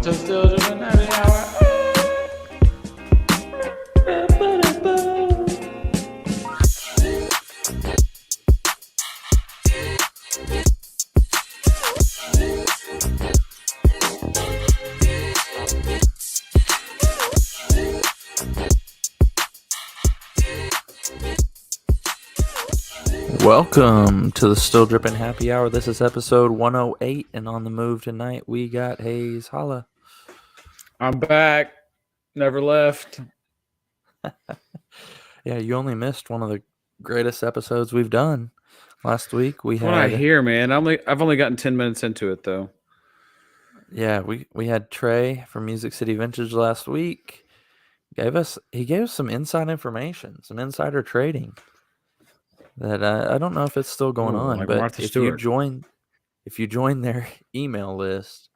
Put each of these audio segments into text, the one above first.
to Still Dripping Happy Hour. Welcome to the Still Dripping Happy Hour. This is episode 108, and on the move tonight we got Hayes. Holla. I'm back. Never left. Yeah, you only missed one of the greatest episodes we've done. Last week we That's what I had hear, man. I've only gotten 10 minutes into it though. we had Trey from Music City Vintage last week. He gave us some inside information, some insider trading that I don't know if it's still going on, like but Martha if Stewart. you join their email list,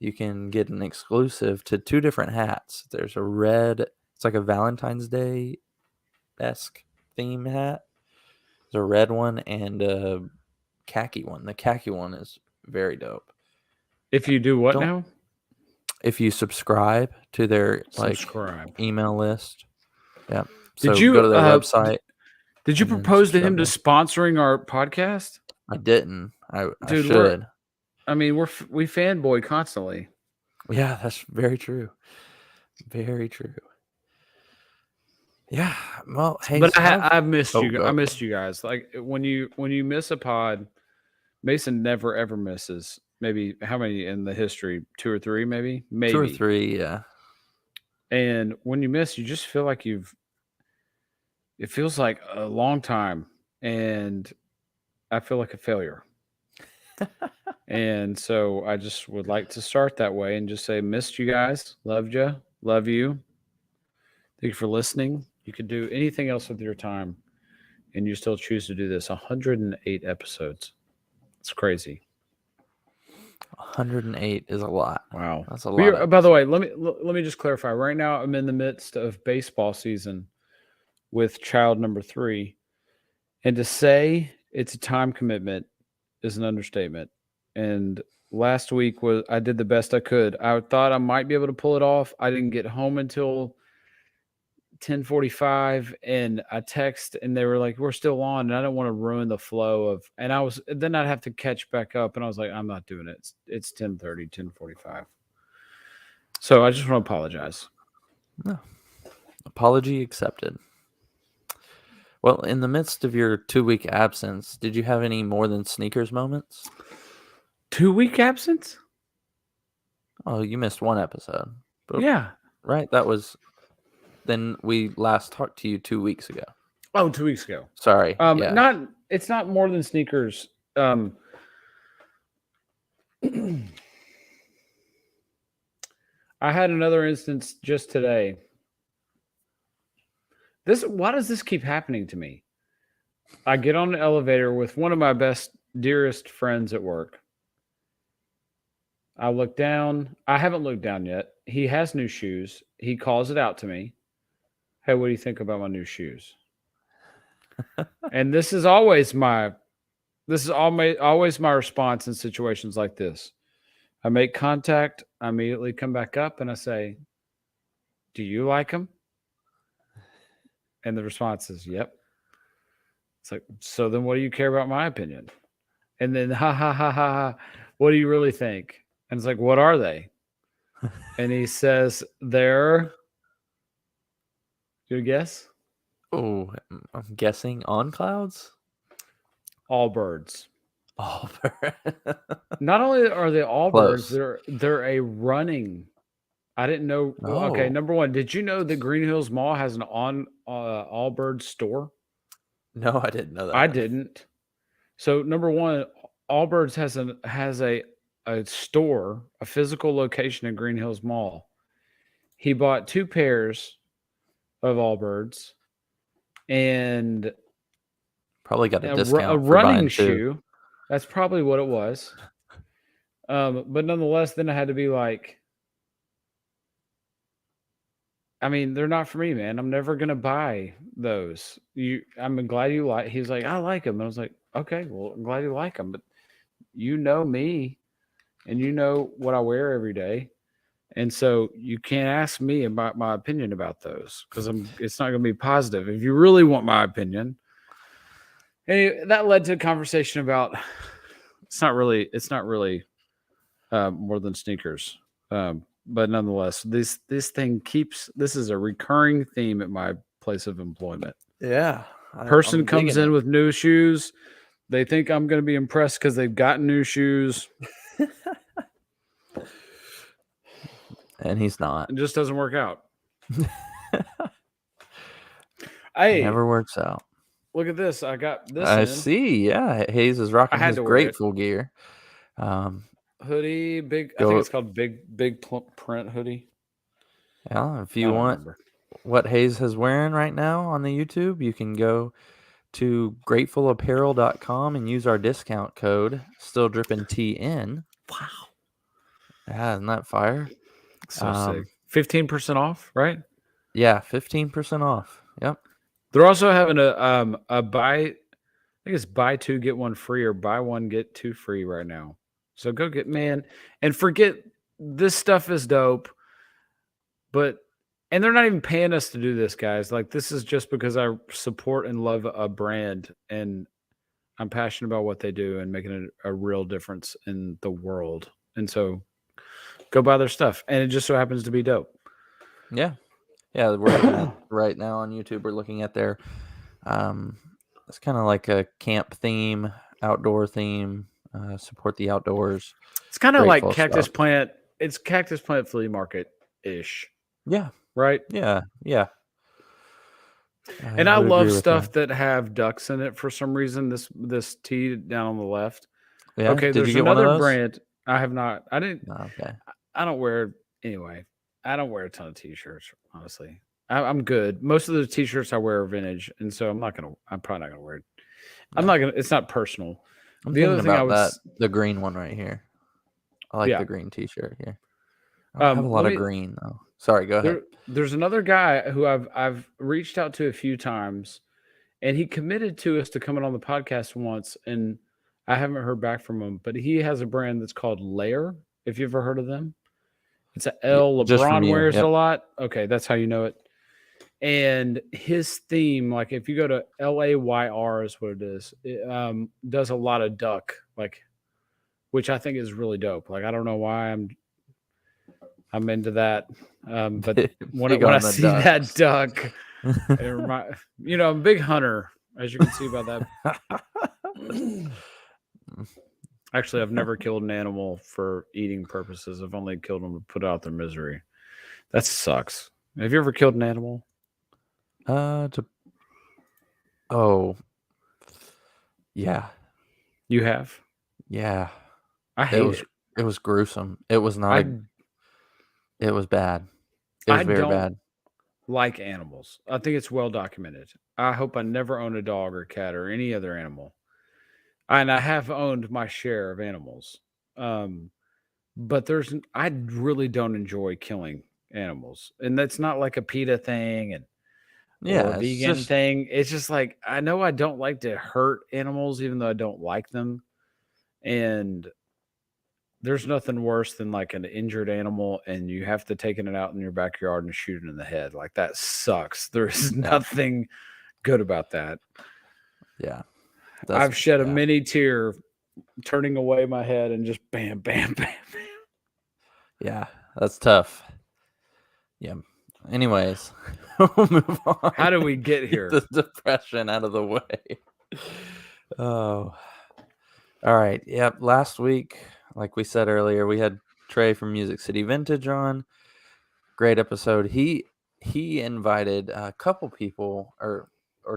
you can get an exclusive to two different hats. There's a red, it's like a Valentine's Day-esque theme hat. There's a red one and a khaki one. The khaki one is very dope. If you do what now? If you subscribe to their email list. Yeah. So go to their website. Did you propose to him to sponsoring our podcast? I didn't. I should. We fanboy constantly. Yeah, that's very true. Very true. Yeah. Well, hey, but I've missed you. I missed you guys. Like when you miss a pod, Mason never ever misses. Maybe how many in the history? 2 or 3, maybe. 2 or 3, yeah. And when you miss, you just feel like it feels like a long time, and I feel like a failure. And so I just would like to start that way and just say, missed you guys, loved you, love you. Thank you for listening. You could do anything else with your time, and you still choose to do this. 108 episodes. It's crazy. 108 is a lot. Wow, that's a lot. By the way, let me just clarify. Right now, I'm in the midst of baseball season with child number 3, and to say it's a time commitment is an understatement. And last week I did the best I could. I thought I might be able to pull it off. I didn't get home until 10:45, and I text, and they were like, "We're still on," and I don't want to ruin the flow of. And then I'd have to catch back up, and I was like, "I'm not doing it. It's 10:30, 10:45." So I just want to apologize. No, apology accepted. Well, in the midst of your 2-week absence, did you have any more than sneakers moments? 2-week absence? Oh, you missed one episode. But, yeah. Right? That was... Then we last talked to you 2 weeks ago. Oh, 2 weeks ago. Sorry. Yeah. It's not more than sneakers. I had another instance just today. Why does this keep happening to me? I get on the elevator with one of my dearest friends at work. I look down. I haven't looked down yet. He has new shoes. He calls it out to me. Hey, what do you think about my new shoes? And this is always my response in situations like this. I make contact. I immediately come back up and I say, "Do you like them?" And the response is, "Yep." It's like, so then what do you care about my opinion? And then, ha, ha, ha, ha, ha. What do you really think? And it's like, what are they? And he says, they're... Good guess? Oh, I'm guessing on clouds? Allbirds. Allbirds. Not only are they Allbirds, they're a running... I didn't know... Oh. Okay, number one, did you know that Green Hills Mall has an Allbirds store? No, I didn't know that. I didn't. So number one, Allbirds has a store, a physical location in Green Hills Mall. He bought 2 pairs of Allbirds and probably got a discount. A running shoe. That's probably what it was. But nonetheless, then I had to be like, I mean, they're not for me, man. I'm never gonna buy those. I'm glad you like. He's like, I like them. And I was like, okay, well, I'm glad you like them, but you know me, and you know what I wear every day, And so you can't ask me about my opinion about those because it's not going to be positive. If you really want my opinion, anyway, that led to a conversation about it's not really more than sneakers, but nonetheless, this is a recurring theme at my place of employment. Yeah. Person comes in with new shoes. They think I'm going to be impressed because they've got new shoes. And he's not. It just doesn't work out. It never works out. Look at this. I got this. I see. Yeah. Hayes is rocking his Grateful gear. Hoodie, big. I think it's called big print hoodie. Yeah. If you want what Hayes is wearing right now on the YouTube, you can go to gratefulapparel.com and use our discount code StillDrippingTN. Wow. Yeah, isn't that fire? So sick. 15% off, right? Yeah, 15% off. Yep. They're also having a buy. I think it's buy two get one free or buy one get two free right now. So go get and forget this stuff is dope, and they're not even paying us to do this, guys. Like this is just because I support and love a brand and I'm passionate about what they do and making a real difference in the world. And so go buy their stuff. And it just so happens to be dope. Yeah. Yeah. We're looking at right now on YouTube. We're looking at their, it's kind of like a camp theme, outdoor theme, support the outdoors. It's kind of like Cactus Plant. It's Cactus Plant flea market-ish. Yeah. Right? Yeah. Yeah. And I love stuff that have ducks in it for some reason. This tee down on the left. Yeah. Okay, there's another brand. I have not. I didn't. Okay. I don't wear anyway. I don't wear a ton of t-shirts, honestly. I'm good. Most of the t-shirts I wear are vintage, and so I'm probably not gonna wear it. I'm not gonna. It's not personal. The other thing the green one right here. I like the green t-shirt here. I have a lot of green though. Sorry, go ahead. There's another guy who I've reached out to a few times, and he committed to us to coming on the podcast once, and I haven't heard back from him. But he has a brand that's called Layer. If you ever heard of them, it's an L. LeBron wears a lot. Okay, that's how you know it. And his theme, like if you go to LAYR is what it is. It does a lot of duck, which I think is really dope. Like I don't know why I'm into that. But when I see that duck, I'm a big hunter, as you can see by that. Actually, I've never killed an animal for eating purposes. I've only killed them to put out their misery. That sucks. Have you ever killed an animal? Yeah. You have? Yeah. I hate it. It was gruesome. It was not. It was bad. It was very bad. Like animals. I think it's well documented. I hope I never own a dog or cat or any other animal. And I have owned my share of animals. But I really don't enjoy killing animals. And that's not like a PETA thing or a vegan thing. It's just like, I know I don't like to hurt animals, even though I don't like them. And there's nothing worse than like an injured animal and you have to take it out in your backyard and shoot it in the head. Like that sucks. There's nothing good about that. Yeah. I've shed a mini tear turning away my head and just bam, bam, bam, bam. Yeah, that's tough. Yeah. Anyways, we'll move on. How do we get here? Get the depression out of the way. Oh. All right. Yep. Last week, like we said earlier, we had Trey from Music City Vintage on. Great episode. He invited a couple people or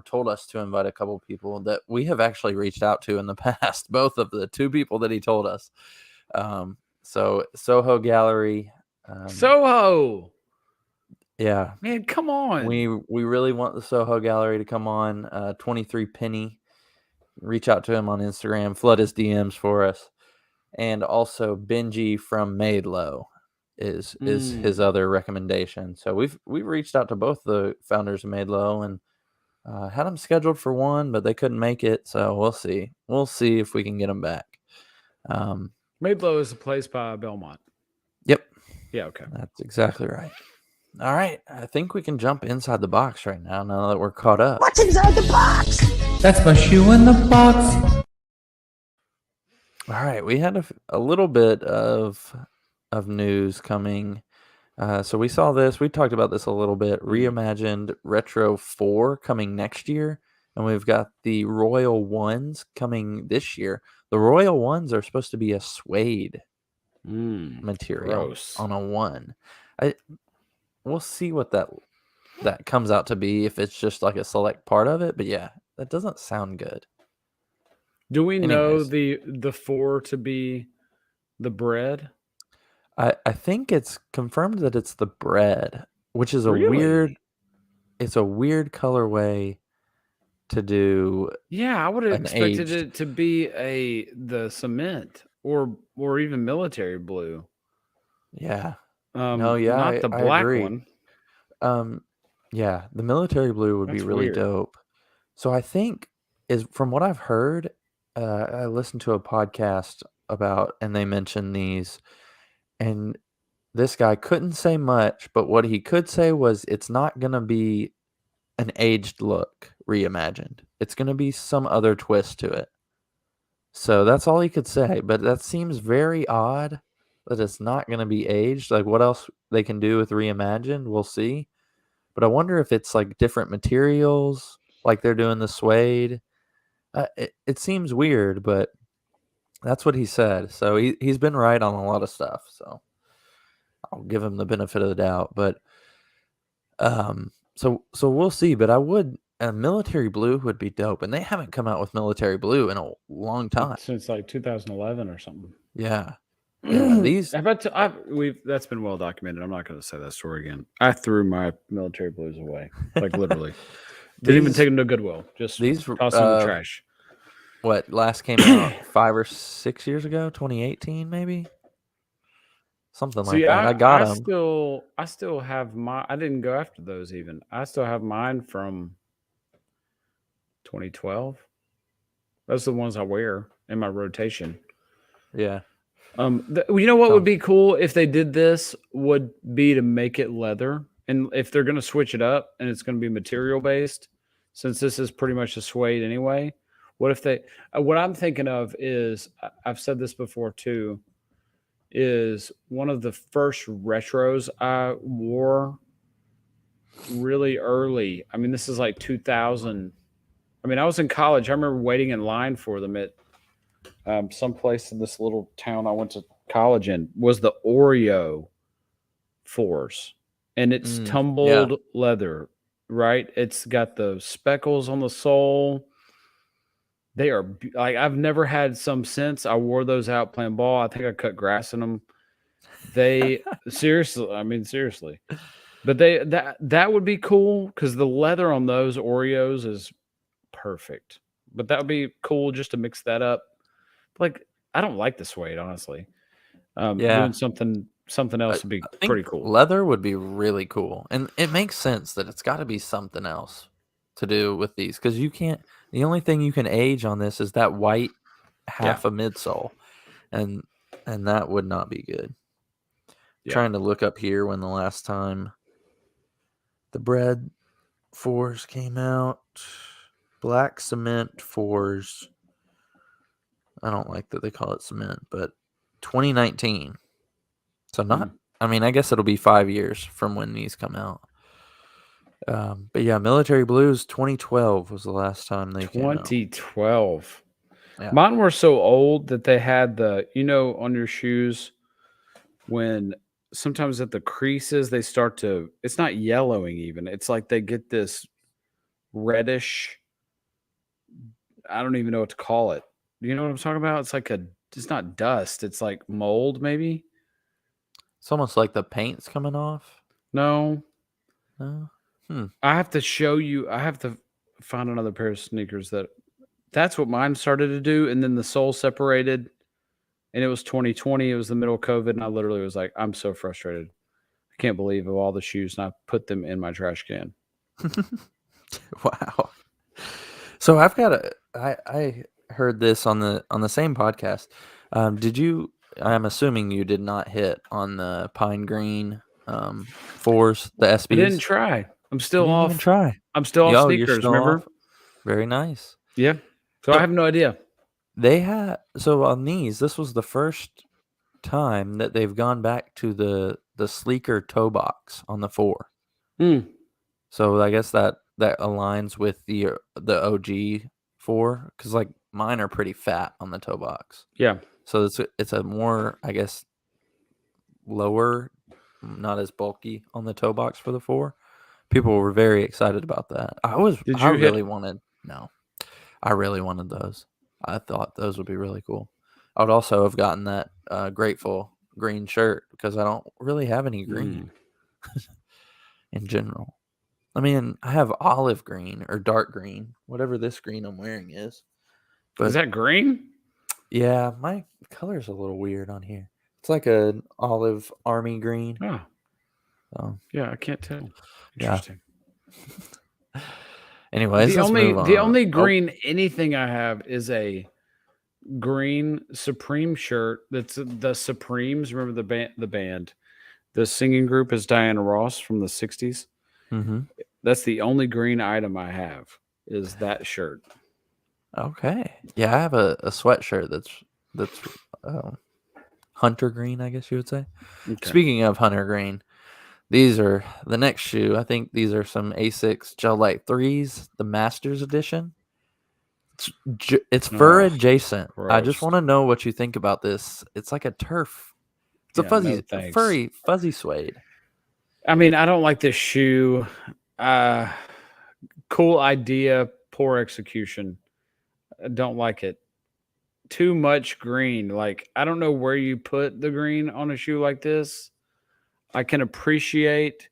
told us to invite a couple people that we have actually reached out to in the past. Both of the two people that he told us. So Soho Gallery. Soho. Yeah. Man, come on. We really want the Soho Gallery to come on. 23 Penny. Reach out to him on Instagram. Flood his DMs for us. And also Benji from Made Low is his other recommendation. So we've reached out to both the founders of Made Low and had them scheduled for one, but they couldn't make it. So we'll see. We'll see if we can get them back. Made Low is a place by Belmont. Yep. Yeah, okay. That's exactly right. All right, I think we can jump inside the box right now that we're caught up. What's inside the box? That's my shoe in the box. All right, we had a little bit of news coming. So we saw this. We talked about this a little bit. Reimagined Retro 4 coming next year, and we've got the Royal Ones coming this year. The Royal Ones are supposed to be a suede material Gross. on a one. We'll see what that comes out to be, if it's just like a select part of it. But yeah, that doesn't sound good. Do we know Anyways. the 4 to be the bread? I think it's confirmed that it's the bread, which is Really? it's a weird colorway to do. Yeah, I would have An expected aged. it to be the cement or even military blue. Yeah. No, yeah, Not the I black agree. one. Yeah, the military blue would be That's really weird. dope. So I think, is from what I've heard, I listened to a podcast about, and they mentioned these, and this guy couldn't say much, but what he could say was it's not going to be an aged look reimagined. It's going to be some other twist to it. So that's all he could say, but that seems very odd that it's not going to be aged. Like, what else they can do with reimagined, we'll see. But I wonder if it's like different materials, like they're doing the suede. It seems weird, but that's what he said. So he's been right on a lot of stuff. So I'll give him the benefit of the doubt. But so we'll see. But military blue would be dope, and they haven't come out with military blue in a long time. Since like 2011 or something. Yeah. These. That's been well documented. I'm not going to say that story again. I threw my military blues away, like literally. Didn't even take them to Goodwill. Just toss them in the trash. What last came out 5 or 6 years ago? 2018, maybe. Something like that. I got them. I still have my. I didn't go after those even. I still have mine from 2012. Those are the ones I wear in my rotation. Yeah. You know what would be cool if they did this would be to make it leather, and if they're going to switch it up and it's going to be material based, since this is pretty much a suede anyway. What if they? What I'm thinking of is I've said this before too. Is one of the first retros I wore really early. I mean, this is like 2000. I mean, I was in college. I remember waiting in line for them at someplace in this little town I went to college in. Was the Oreo 4s, and it's tumbled leather, right? It's got the speckles on the sole. They are like, I've never had some since. I wore those out playing ball. I think I cut grass in them. They seriously. But that would be cool because the leather on those Oreos is perfect. But that would be cool just to mix that up. Like, I don't like the suede, honestly. Doing something else would be pretty cool. Leather would be really cool, and it makes sense that it's got to be something else to do with these, because you can't. The only thing you can age on this is that white half a midsole, and that would not be good. Yeah. Trying to look up here when the last time the bread 4s came out. Black cement 4s. I don't like that they call it cement, but 2019. So not. I mean, I guess it'll be 5 years from when these come out. But yeah, military blues 2012 was the last time they came out. 2012. Yeah. Mine were so old that they had on your shoes when sometimes at the creases they start to, it's not yellowing even. It's like they get this reddish, I don't even know what to call it. Do you know what I'm talking about? It's like it's not dust. It's like mold maybe. It's almost like the paint's coming off. No. I have to show you. I have to find another pair of sneakers that's what mine started to do. And then the sole separated, and it was 2020. It was the middle of COVID. And I literally was like, I'm so frustrated. I can't believe of all the shoes. And I put them in my trash can. Wow. So I've got I heard this on the same podcast. Did you I'm assuming you did not hit on the pine green 4s, the SBs. I didn't try. I'm You still didn't off. even try. I'm still off Oh, you're sneakers. still Remember? off? Very nice. Yeah. So I have no idea. They had on these. This was the first time that they've gone back to the sleeker toe box on the 4. Hmm. So I guess that aligns with the OG 4, because like mine are pretty fat on the toe box. Yeah. So it's a more, I guess, lower, not as bulky on the toe box for the 4. People were very excited about that. I really wanted those. I thought those would be really cool. I would also have gotten that Grateful green shirt, because I don't really have any green in general. I mean, I have olive green or dark green, whatever this green I'm wearing is. But Is that green? yeah, my color's a little weird on here. It's like an olive army green. Oh. So, Yeah, I can't tell. Yeah. Interesting. Anyways, let's move on. The only green anything I have is a green Supreme shirt. That's the Supremes. Remember the band. The singing group is Diana Ross from the 60s. Mm-hmm. That's the only green item I have is that shirt. Okay. Yeah, I have a sweatshirt that's hunter green, I guess you would say. Okay. Speaking of hunter green, these are the next shoe. I think these are some Asics Gel Light 3s, the Masters Edition. It's fur adjacent. I just gross. want to know what you think about this. It's like a turf. It's Yeah, no a thanks. furry, fuzzy suede. I mean, I don't like this shoe. Cool idea, poor execution. I don't like it. Too much green. Like, I don't know where you put the green on a shoe like this. I can appreciate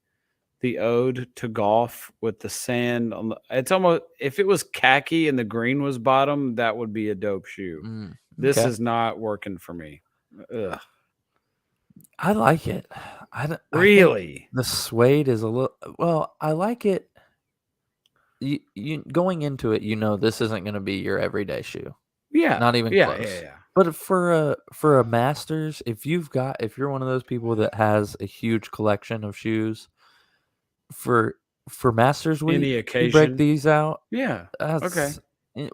the ode to golf with the sand on the. It's almost, if it was khaki and the green was bottom, that would be a dope shoe. This Okay. is not working for me. Ugh. I like it. Really? I think the suede is a little. Well, I like it. You going into it, this isn't going to be your everyday shoe. Yeah. Not even Yeah, close. yeah. But for a Masters, if you're one of those people that has a huge collection of shoes, for Masters week, Any you occasion. break these out. Yeah. Okay.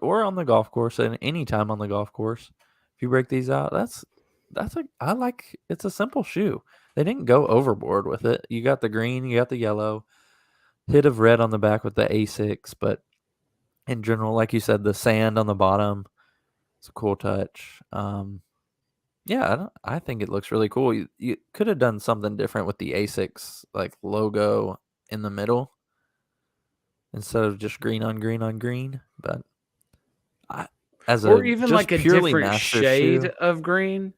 Or on the golf course, and any time on the golf course, if you break these out, it's a simple shoe. They didn't go overboard with it. You got the green, you got the yellow, hit of red on the back with the Asics, but in general, like you said, the sand on the bottom, it's a cool touch. Yeah, I think it looks really cool. You could have done something different with the Asics like logo in the middle instead of just green on green on green. But or even like a different Master shade shoe, of green.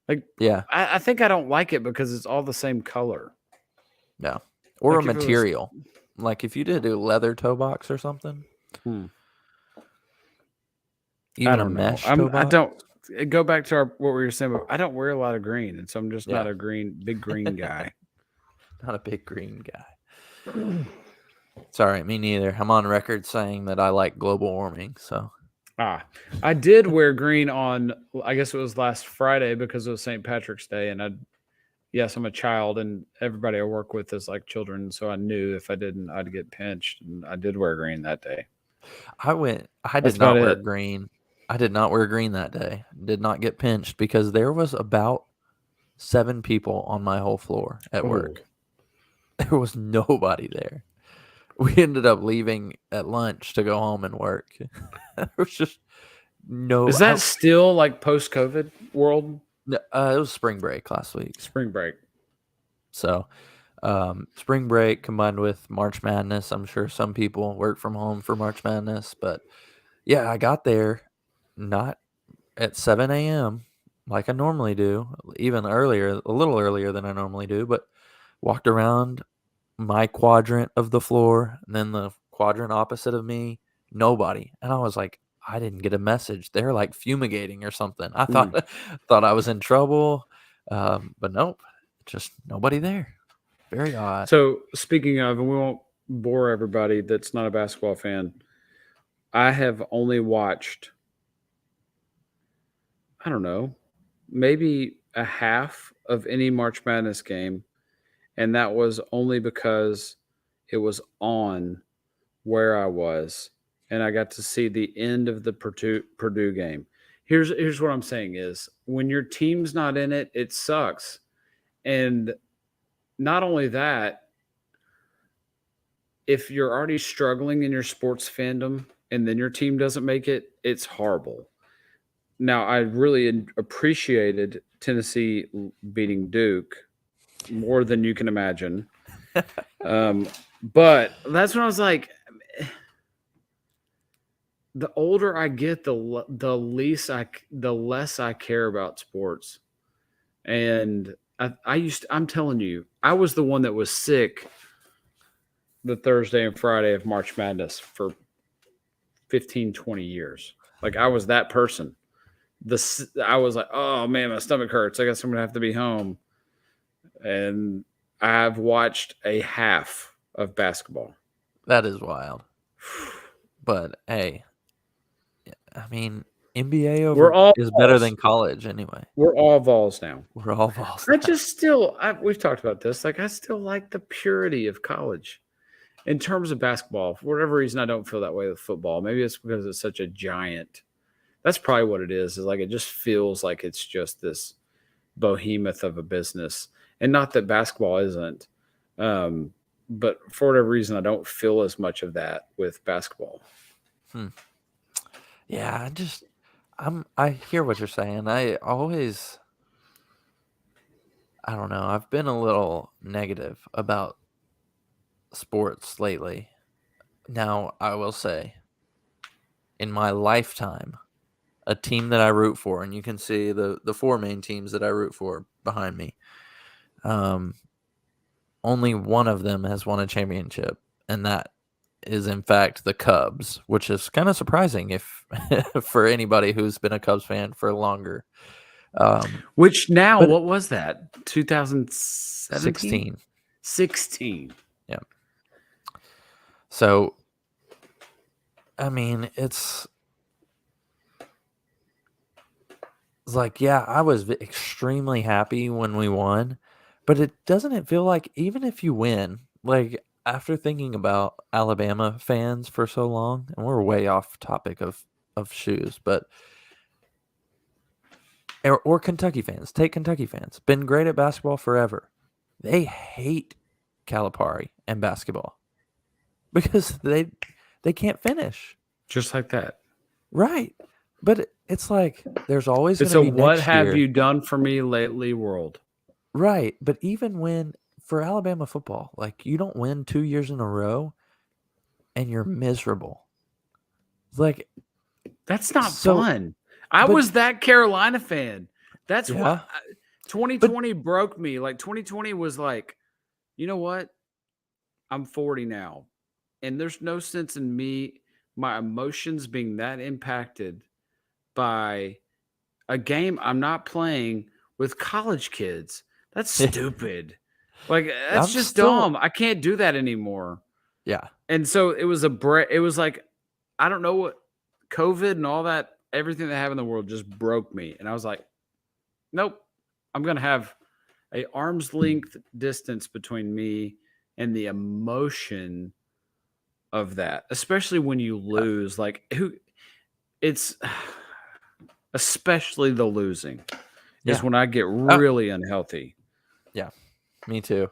Like, yeah, I think I don't like it because it's all the same color. yeah, or Like a if it was- material. Like if you did a leather toe box or something. Even I don't a know. mesh toe box. I don't go back to what we were saying. But I don't wear a lot of green, and so I'm just not Yeah. a big green guy. Not a big green guy. Sorry, me neither. I'm on record saying that I like global warming. So I did wear green on, I guess it was last Friday because it was St. Patrick's Day, and yes, I'm a child, and everybody I work with is like children, so I knew if I didn't, I'd get pinched, and I did wear green that day. I did not wear green. I did not wear green that day. Did not get pinched because there was about 7 people on my whole floor at work. There was nobody there. We ended up leaving at lunch to go home and work. There was just no. Is that still like post-COVID world? It was spring break last week. Spring break. So, spring break combined with March Madness. I'm sure some people work from home for March Madness, but yeah, I got there not at 7 a.m. like I normally do, even earlier, a little earlier than I normally do, but walked around my quadrant of the floor and then the quadrant opposite of me, nobody. And I was like, I didn't get a message. They're like fumigating or something. I thought I was in trouble, but nope, just nobody there. Very odd. So speaking of, and we won't bore everybody that's not a basketball fan, I have only watched, I don't know, maybe a half of any March Madness game, and that was only because it was on where I was, and I got to see the end of the Purdue game. Here's what I'm saying is when your team's not in it, it sucks. And not only that, if you're already struggling in your sports fandom and then your team doesn't make it, it's horrible. Now, I really appreciated Tennessee beating Duke more than you can imagine. But that's when I was like, the older I get, the less I care about sports. And I'm telling you, I was the one that was sick the Thursday and Friday of March Madness for 15, 20 years. Like I was that person. I was like, oh man, my stomach hurts. I guess I'm gonna have to be home. And I've watched a half of basketball. That is wild. But hey, I mean, NBA is better than college anyway. We're all Vols now. We're all Vols. We've talked about this. Like I still like the purity of college. In terms of basketball, for whatever reason, I don't feel that way with football. Maybe it's because it's such a giant. That's probably what it is. Is like it just feels like it's just this behemoth of a business, and not that basketball isn't. But for whatever reason, I don't feel as much of that with basketball. Yeah, I hear what you're saying. I don't know. I've been a little negative about sports lately. Now, I will say, in my lifetime, a team that I root for, and you can see the four main teams that I root for behind me, only one of them has won a championship, and that is, in fact, the Cubs, which is kind of surprising if for anybody who's been a Cubs fan for longer. Which now, what was that? 2017? 16. Yeah. So, I mean, it's like, yeah, I was extremely happy when we won, but it feel like even if you win, like after thinking about Alabama fans for so long, and we're way off topic of shoes, but or Kentucky fans, take Kentucky fans, been great at basketball forever. They hate Calipari and basketball because they can't finish. Just like that. Right. But it's like there's always going to be what have you done for me lately world. Right. But even when for Alabama football, like you don't win 2 years in a row and you're miserable. Like that's not fun. I was that Carolina fan. That's why 2020 broke me. Like 2020 was like, you know what? I'm 40 now. And there's no sense in my emotions being that impacted by a game I'm not playing with college kids. That's stupid. Like that's just dumb. I can't do that anymore. Yeah. And so it was it was like, I don't know what COVID and all that, everything that happened in the world just broke me. And I was like, nope, I'm going to have a arm's length distance between me and the emotion of that, especially when you lose. Like it's especially the losing is when I get really unhealthy. Yeah, me too.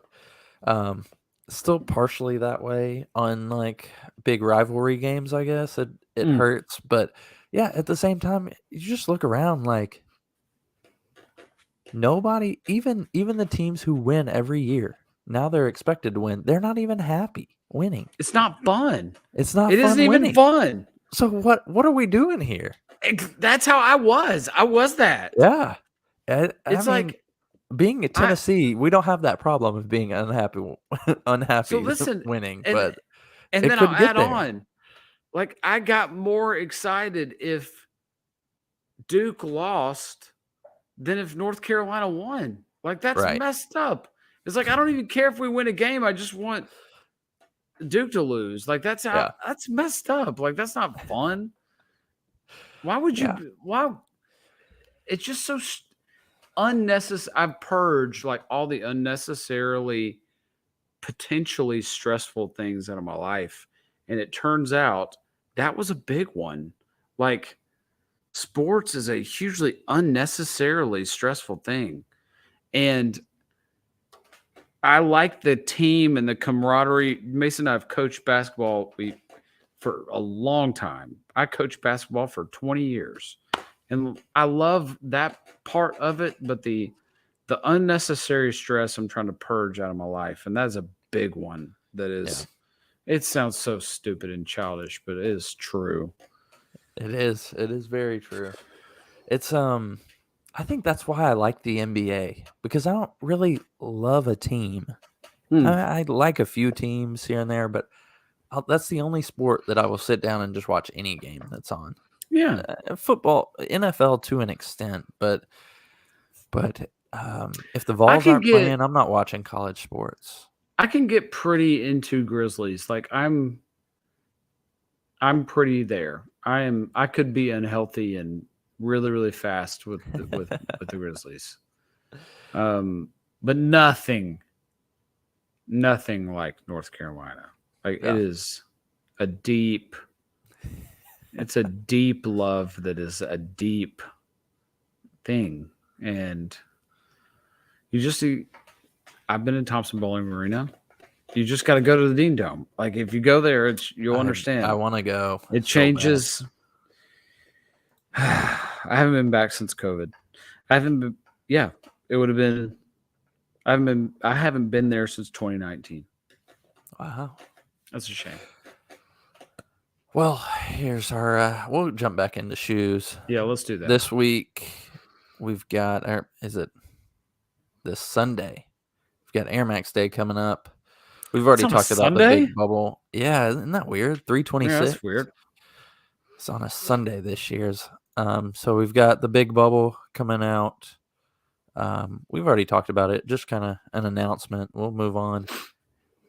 Still partially that way on like big rivalry games, I guess. It hurts, but yeah, at the same time, you just look around like nobody, even the teams who win every year, now they're expected to win. They're not even happy winning. It's not fun. It's not. It isn't even fun. So what are we doing here? That's how I was. I was that. Yeah. It's I mean, like being at Tennessee, we don't have that problem of being unhappy so listen, winning. And then I'll add on. Like I got more excited if Duke lost than if North Carolina won. Like that's messed up. It's like I don't even care if we win a game. I just want Duke to lose. Like that's messed up. Like that's not fun. Why would you? Why? It's just so. I've purged like all the unnecessarily potentially stressful things out of my life. And it turns out that was a big one. Like sports is a hugely unnecessarily stressful thing. And I like the team and the camaraderie. Mason and I have coached basketball for a long time. I coached basketball for 20 years. And I love that part of it, but the unnecessary stress I'm trying to purge out of my life, and that's a big one. That is, it sounds so stupid and childish, but it is true. It is. It is very true. It's I think that's why I like the NBA, because I don't really love a team. I like a few teams here and there, but that's the only sport that I will sit down and just watch any game that's on. Yeah, Football, NFL to an extent, but if the Vols aren't playing, I'm not watching college sports. I can get pretty into Grizzlies. Like I'm pretty there. I could be unhealthy and really, really fast with the Grizzlies. But nothing like North Carolina. Like it is it's a deep love that is a deep thing. And you just see, I've been in Thompson Bowling Arena. You just got to go to the Dean Dome. Like if you go there, you'll understand. I want to go. It changes. I haven't been back since COVID. I haven't been. Yeah, it would have been. I haven't been there since 2019. Wow, that's a shame. Well, here's our. We'll jump back into shoes. Yeah, let's do that. This week, we've got. Is it this Sunday? We've got Air Max Day coming up. We've already talked about the big bubble. Yeah, isn't that weird? 3/26. Yeah, that's weird. It's on a Sunday this year's. So we've got the big bubble coming out. We've already talked about it. Just kind of an announcement. We'll move on.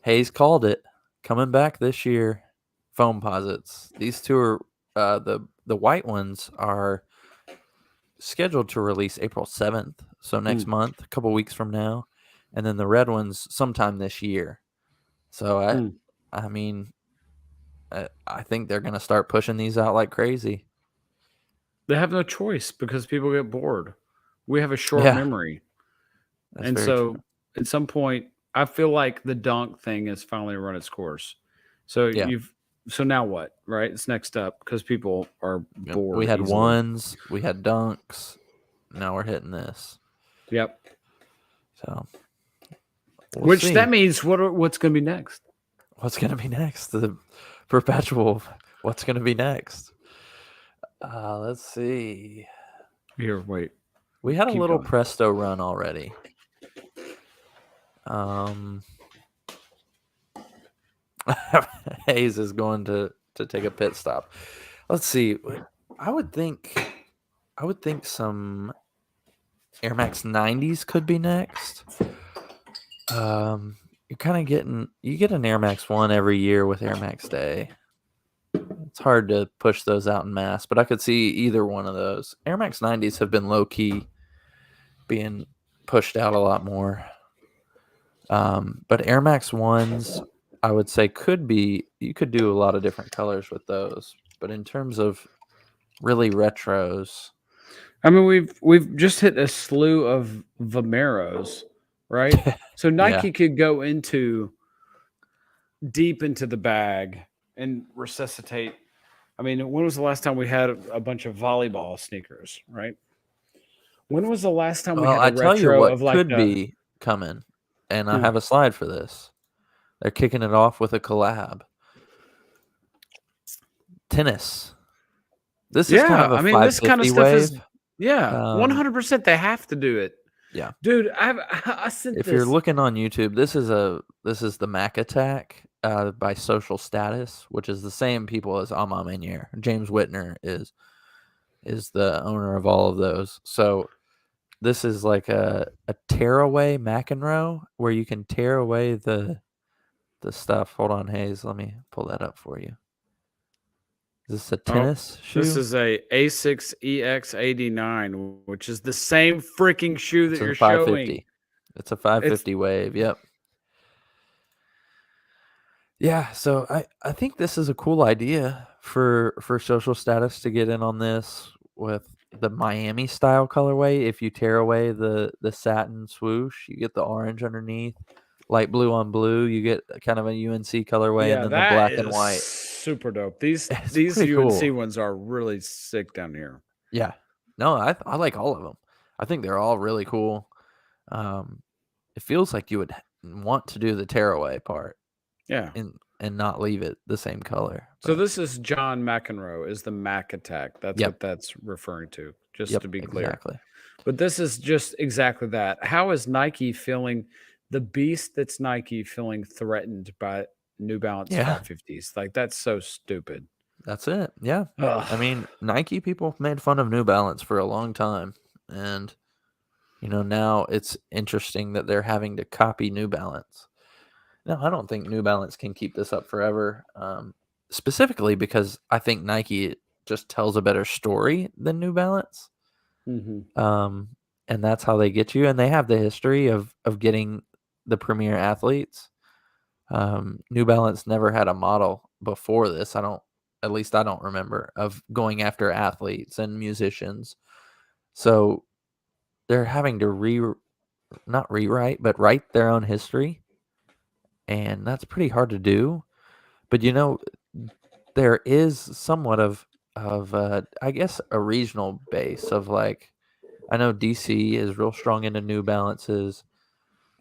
Hayes called it. Coming back this year. Foam posits. These two are the white ones are scheduled to release April 7th. So next month, a couple weeks from now, and then the red ones sometime this year. So I mean, I think they're going to start pushing these out like crazy. They have no choice because people get bored. We have a short memory. That's and so true. At some point, I feel like the dunk thing has finally run its course. So so now what, right? It's next up because people are bored. We had ones, we had dunks. Now we're hitting this. Yep. So that means what's going to be next? What's going to be next? The perpetual. What's going to be next? Let's see. Here, wait. We had a little Presto run already. Hayes is going to take a pit stop. Let's see. I would think some Air Max 90s could be next. You're kind of you get an Air Max 1 every year with Air Max Day. It's hard to push those out in mass, but I could see either one of those. Air Max 90s have been low key being pushed out a lot more. But Air Max 1s, I would say you could do a lot of different colors with those. But in terms of really retros, I mean, we've just hit a slew of Vomeros, right? So Nike could go deep into the bag and resuscitate. I mean, when was the last time we had a bunch of volleyball sneakers, right? When was the last time we had a retro tell you what of like could be coming, and I have a slide for this. They're kicking it off with a collab. Tennis. This is kind of a this kind of stuff wave. is 100%. They have to do it. Yeah, dude, I sent if you're looking on YouTube, this is the MacAttack by Social Status, which is the same people as Ama Manier. James Whitner is the owner of all of those. So this is like a tearaway McEnroe where you can tear away the stuff. Hold on, Hayes. Let me pull that up for you. Is this a tennis shoe? This is a A6 EX89, which is the same freaking shoe that It's a you're 550. showing. It's a 550 wave. Yep. Yeah, so I think this is a cool idea for social status to get in on this with the Miami style colorway. If you tear away the satin swoosh, you get the orange underneath. Light blue on blue, you get kind of a UNC colorway, Yeah, and then the that black and is white. super dope. These It's these pretty UNC cool. ones are really sick down here. Yeah. No, I like all of them. I think they're all really cool. It feels like you would want to do the tearaway part Yeah. and not leave it the same color. So but- this is John McEnroe is the MacAttack. That's Yep. what that's referring to, just Yep, to be clear. exactly. But this is just exactly that. How is Nike feeling, the beast that's Nike feeling threatened by New Balance Yeah. 550s? Like, that's so stupid. That's it. Yeah. Ugh. I mean, Nike people made fun of New Balance for a long time. And, now it's interesting that they're having to copy New Balance. No, I don't think New Balance can keep this up forever. Specifically because I think Nike just tells a better story than New Balance. Mhm. And that's how they get you. And they have the history of getting the premier athletes. New Balance never had a model before this. At least I don't remember, of going after athletes and musicians. So they're having to not rewrite, but write their own history. And that's pretty hard to do. But there is somewhat of I guess a regional base of like, I know DC is real strong into New Balances.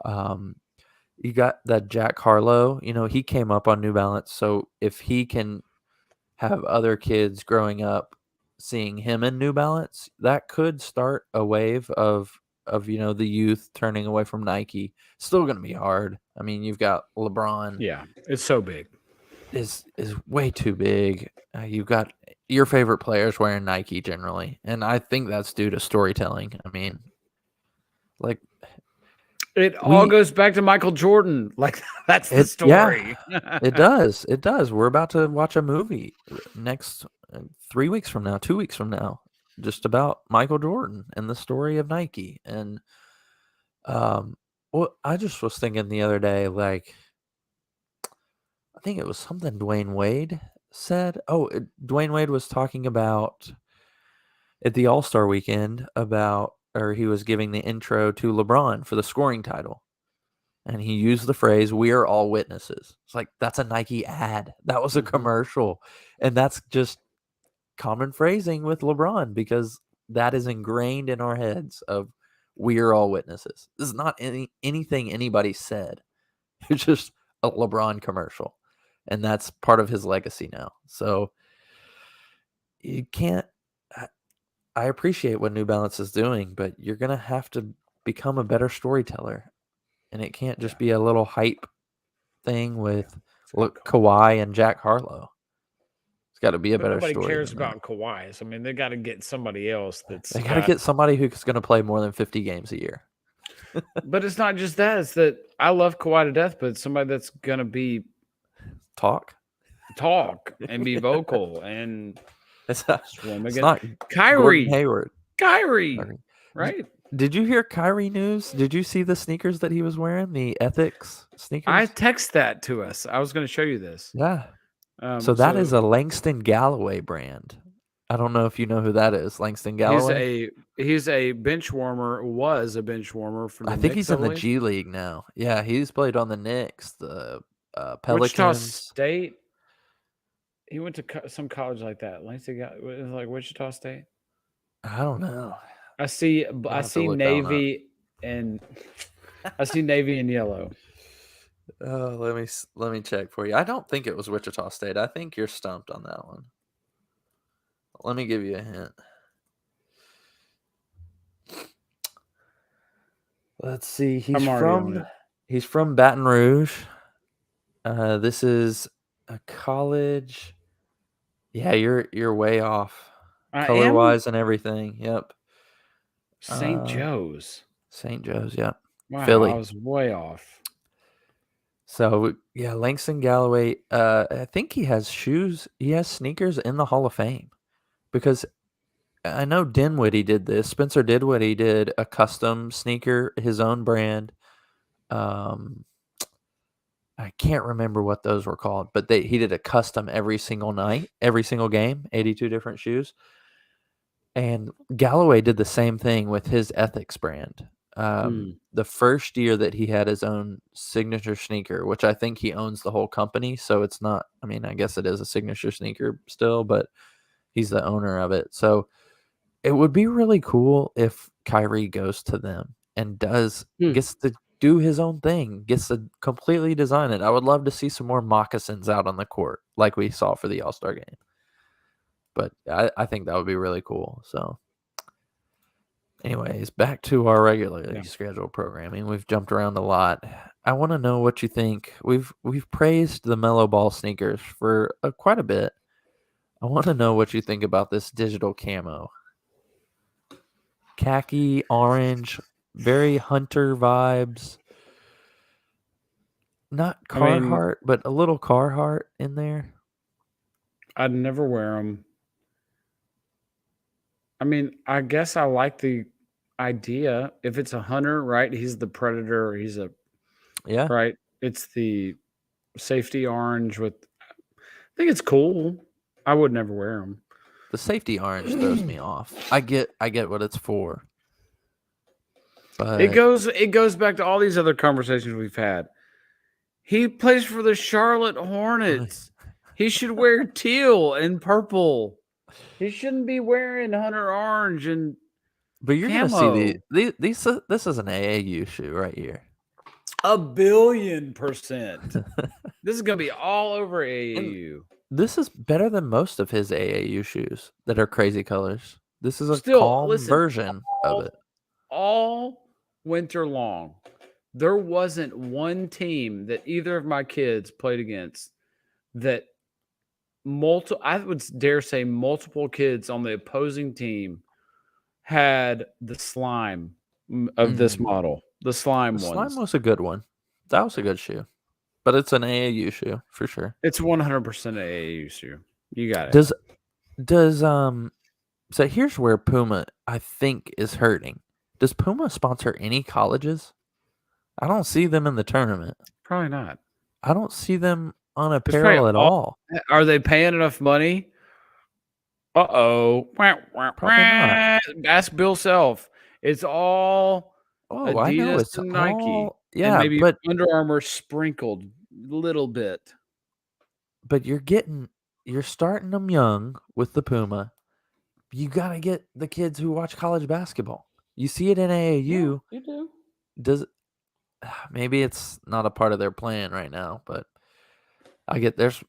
You got that Jack Harlow, he came up on New Balance. So if he can have other kids growing up seeing him in New Balance, that could start a wave of the youth turning away from Nike. Still going to be hard. I mean, you've got LeBron. Yeah, it's so big. Is way too big. You've got your favorite players wearing Nike generally, and I think that's due to storytelling. I mean, like It all goes back to Michael Jordan. Like, that's the story. It does. It does. We're about to watch a movie next 3 weeks from now, 2 weeks from now, just about Michael Jordan and the story of Nike. And well, I just was thinking the other day, like, I think it was something Dwayne Wade said. Oh, Dwayne Wade was talking about at the All-Star weekend or he was giving the intro to LeBron for the scoring title. And he used the phrase, "We are all witnesses." It's like, that's a Nike ad. That was a commercial. And that's just common phrasing with LeBron because that is ingrained in our heads of we are all witnesses. This is not anything anybody said. It's just a LeBron commercial. And that's part of his legacy now. So you can't, I appreciate what New Balance is doing, but you're going to have to become a better storyteller. And it can't just be a little hype thing with Kawhi and Jack Harlow. It's got to be a better story. Nobody cares about Kawhi. I mean, they got to get somebody else They got to get somebody who's going to play more than 50 games a year. But it's not just that. It's that I love Kawhi to death, but it's somebody that's going to be talk and be vocal and swim it's again. not Kyrie Gordon Hayward. Kyrie, right? Did you hear Kyrie news? Did you see the sneakers that he was wearing? The Ethics sneakers? I text that to us. I was going to show you this. Yeah. So that is a Langston Galloway brand. I don't know if you know who that is. Langston Galloway. He's a bench warmer. Was a bench warmer for the I think Knicks, he's in the G League now. Yeah, he's played on the Knicks, the Pelicans. Wichita State. He went to some college like that. Langston was like Wichita State. I don't know. I see navy and I see navy and yellow. Let me check for you. I don't think it was Wichita State. I think you're stumped on that one. Let me give you a hint. Let's see. He's from Baton Rouge. This is a college. Yeah, you're way off. Color wise and everything. Yep. St. Joe's. St. Joe's, yep. Wow, Philly. I was way off. So yeah, Langston Galloway. I think he has shoes. He has sneakers in the Hall of Fame because I know Dinwiddie did this. Spencer Dinwiddie did a custom sneaker, his own brand. Um, I can't remember what those were called, but he did a custom every single night, every single game, 82 different shoes. And Galloway did the same thing with his Ethics brand. The first year that he had his own signature sneaker, which I think he owns the whole company, so it's not. I mean, I guess it is a signature sneaker still, but he's the owner of it. So it would be really cool if Kyrie goes to them and gets to do his own thing, gets to completely design it. I would love to see some more moccasins out on the court like we saw for the All-Star game. But I think that would be really cool. So anyways, back to our regularly scheduled programming. We've jumped around a lot. I want to know what you think. We've praised the Mellow Ball sneakers for quite a bit. I want to know what you think about this digital camo. Khaki, orange, very Hunter vibes. Not Carhartt, but a little Carhartt in there. I'd never wear them. I mean, I guess I like the idea. If it's a hunter, right? He's the predator. He's right. It's the safety orange with. I think it's cool. I would never wear them. The safety orange throws me off. I get what it's for. But it goes back to all these other conversations we've had. He plays for the Charlotte Hornets. He should wear teal and purple. He shouldn't be wearing hunter orange and. But you're gonna see these. This is an AAU shoe right here. 1,000,000,000%. This is gonna be all over AAU. And this is better than most of his AAU shoes that are crazy colors. This is a calm version of it. All winter long, there wasn't one team that either of my kids played against that I would dare say multiple kids on the opposing team had the slime of this model. The slime one. Slime was a good one. That was a good shoe. But it's an AAU shoe for sure. It's 100% AAU shoe. You got it. So here's where Puma, I think, is hurting. Does Puma sponsor any colleges? I don't see them in the tournament. Probably not. I don't see them on apparel at all. Are they paying enough money? Uh-oh. Probably not. Ask Bill Self. It's all Adidas I know it's and Nike. All, and maybe but Under Armour sprinkled a little bit. But you're starting them young with the Puma. You got to get the kids who watch college basketball. You see it in AAU. Yeah, you do. Maybe it's not a part of their plan right now, but I get there's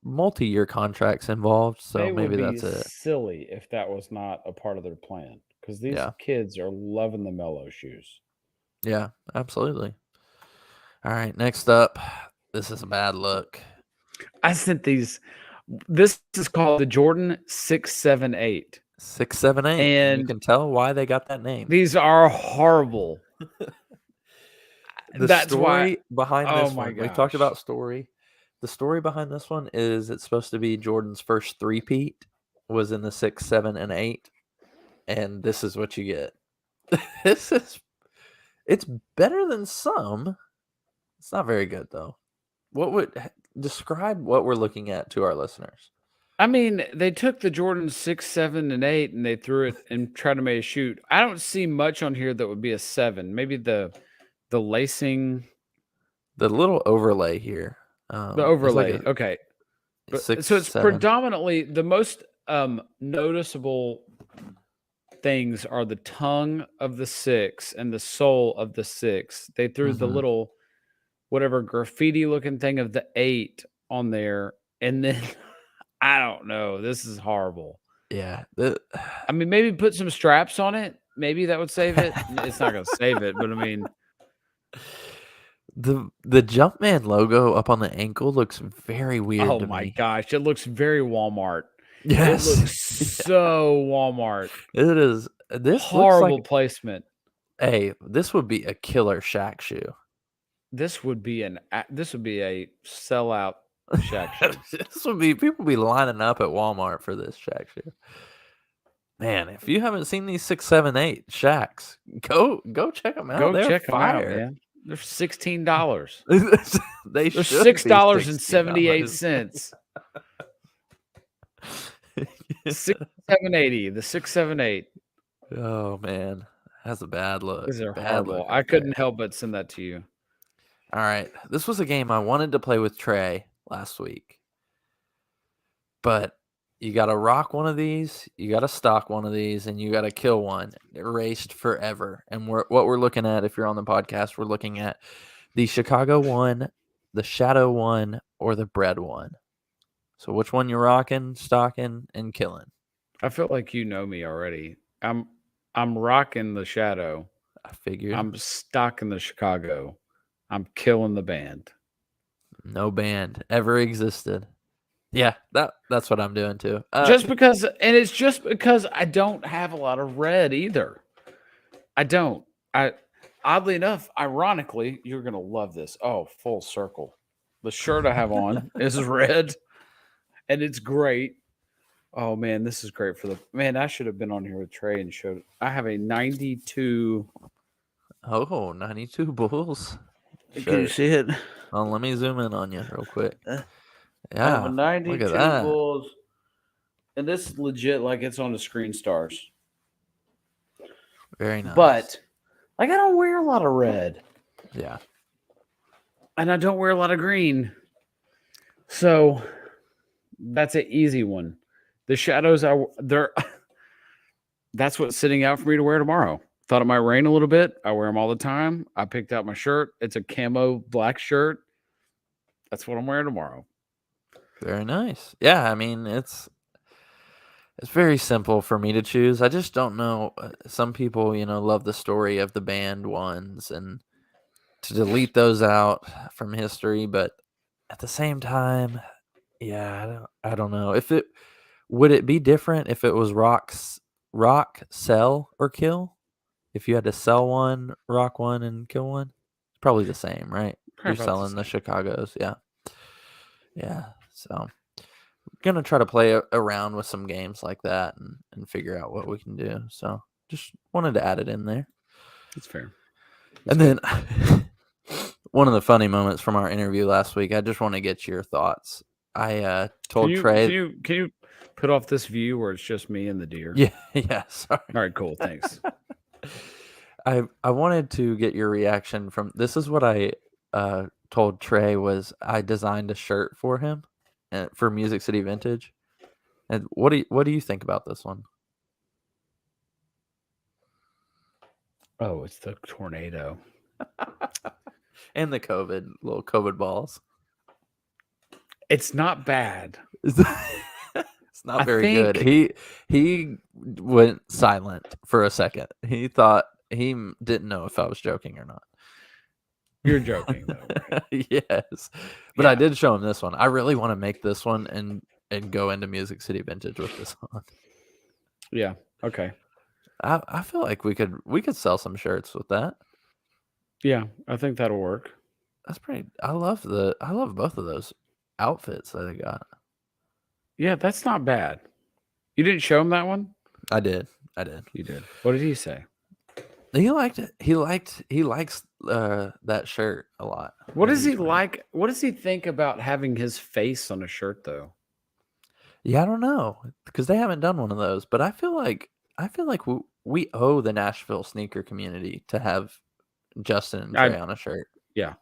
multi-year contracts involved, so maybe that's it. Silly if that was not a part of their plan, because these kids are loving the Mellow shoes. Yeah, absolutely. All right, next up, this is a bad look. I sent these. This is called the Jordan 678. 678, and you can tell why they got that name. These are horrible. That's story behind this one. We talked about story. The story behind this one is it's supposed to be Jordan's first three-peat was in the 6, 7, and 8, and this is what you get. It's better than some. It's not very good though. What would describe what we're looking at to our listeners? I mean, they took the Jordan 6, 7, and 8, and they threw it and tried to make a shoot. I don't see much on here that would be a 7. Maybe the lacing, the little overlay here. The overlay, like okay. But, 6, so it's 7. predominantly the most noticeable things are the tongue of the 6 and the sole of the 6. They threw the little whatever graffiti looking thing of the 8 on there, and then I don't know. This is horrible. Yeah. I mean, maybe put some straps on it. Maybe that would save it. It's not going to save it, but I mean, the Jumpman logo up on the ankle looks very weird. Oh my gosh, it looks very Walmart. Yes, it looks so Walmart. It is. This horrible placement. Hey, this would be a killer Shaq shoe. this would be a sellout Shaq shoe. This would be people be lining up at Walmart for this Shaq shoe. Man, if you haven't seen these 6, 7, 8 Shaqs, go check them out. Go They're check them out, fire. man. They're $16. They They're should be $6.78. $6,780. The 678. Oh man, that's a bad look. These are Bad horrible. look I right couldn't there. help but send that to you. All right, this was a game I wanted to play with Trey last week, but you got to rock one of these, you got to stock one of these, and you got to kill one. Erased forever. And what we're looking at, if you're on the podcast, we're looking at the Chicago one, the Shadow one, or the Bread one. So which one you rocking, stocking, and killing? I feel like you know me already. I'm rocking the Shadow. I figured. I'm stocking the Chicago. I'm killing the band. No band ever existed. Yeah, that's what I'm doing too. It's just because I don't have a lot of red either. I don't. Oddly enough, ironically, you're gonna love this. Oh, full circle. The shirt I have on is red, and it's great. Oh man, this is great for the man. I should have been on here with Trey and showed. I have a 92. Oh, 92 Bulls. Can you see it? Oh, let me zoom in on you real quick. I have Yeah, a 92 look at that. Bulls, and this is legit like it's on the Screen Stars. Very nice. But like I don't wear a lot of red, yeah, and I don't wear a lot of green, so that's an easy one. The Shadows, that's what's sitting out for me to wear tomorrow. Thought it might rain a little bit. I wear them all the time. I picked out my shirt. It's a camo black shirt. That's what I'm wearing tomorrow. very nice. Yeah, I mean it's very simple for me to choose. I just don't know. Some people, love the story of the band ones and to delete those out from history, but at the same time, yeah, I don't know. Would it be different if it was rock, sell, or kill? If you had to sell one, rock one, and kill one, it's probably the same, right? Probably You're about the selling the Chicago's, yeah. So gonna try to play around with some games like that and figure out what we can do. So just wanted to add it in there. That's fair. And then one of the funny moments from our interview last week, I just want to get your thoughts. I told Trey. Can you put off this view where it's just me and the deer? Yeah. Sorry. All right, cool. Thanks. I wanted to get your reaction from this. Is what I told Trey was I designed a shirt for him for Music City Vintage. And what do you think about this one? Oh, it's the tornado. And the little COVID balls. It's not bad. It's not very good. He went silent for a second. He thought he didn't know if I was joking or not. You're joking, though. Right? Yes, but I did show him this one. I really want to make this one and go into Music City Vintage with this one. Yeah. Okay. I feel like we could sell some shirts with that. Yeah, I think that'll work. That's pretty. I love both of those outfits that I got. Yeah, that's not bad. You didn't show him that one? I did. You did. What did he say? He liked it. He likes that shirt a lot. What does he like? What does he think about having his face on a shirt, though? Yeah, I don't know because they haven't done one of those. But I feel like we owe the Nashville sneaker community to have Justin and Trey on a shirt. Yeah.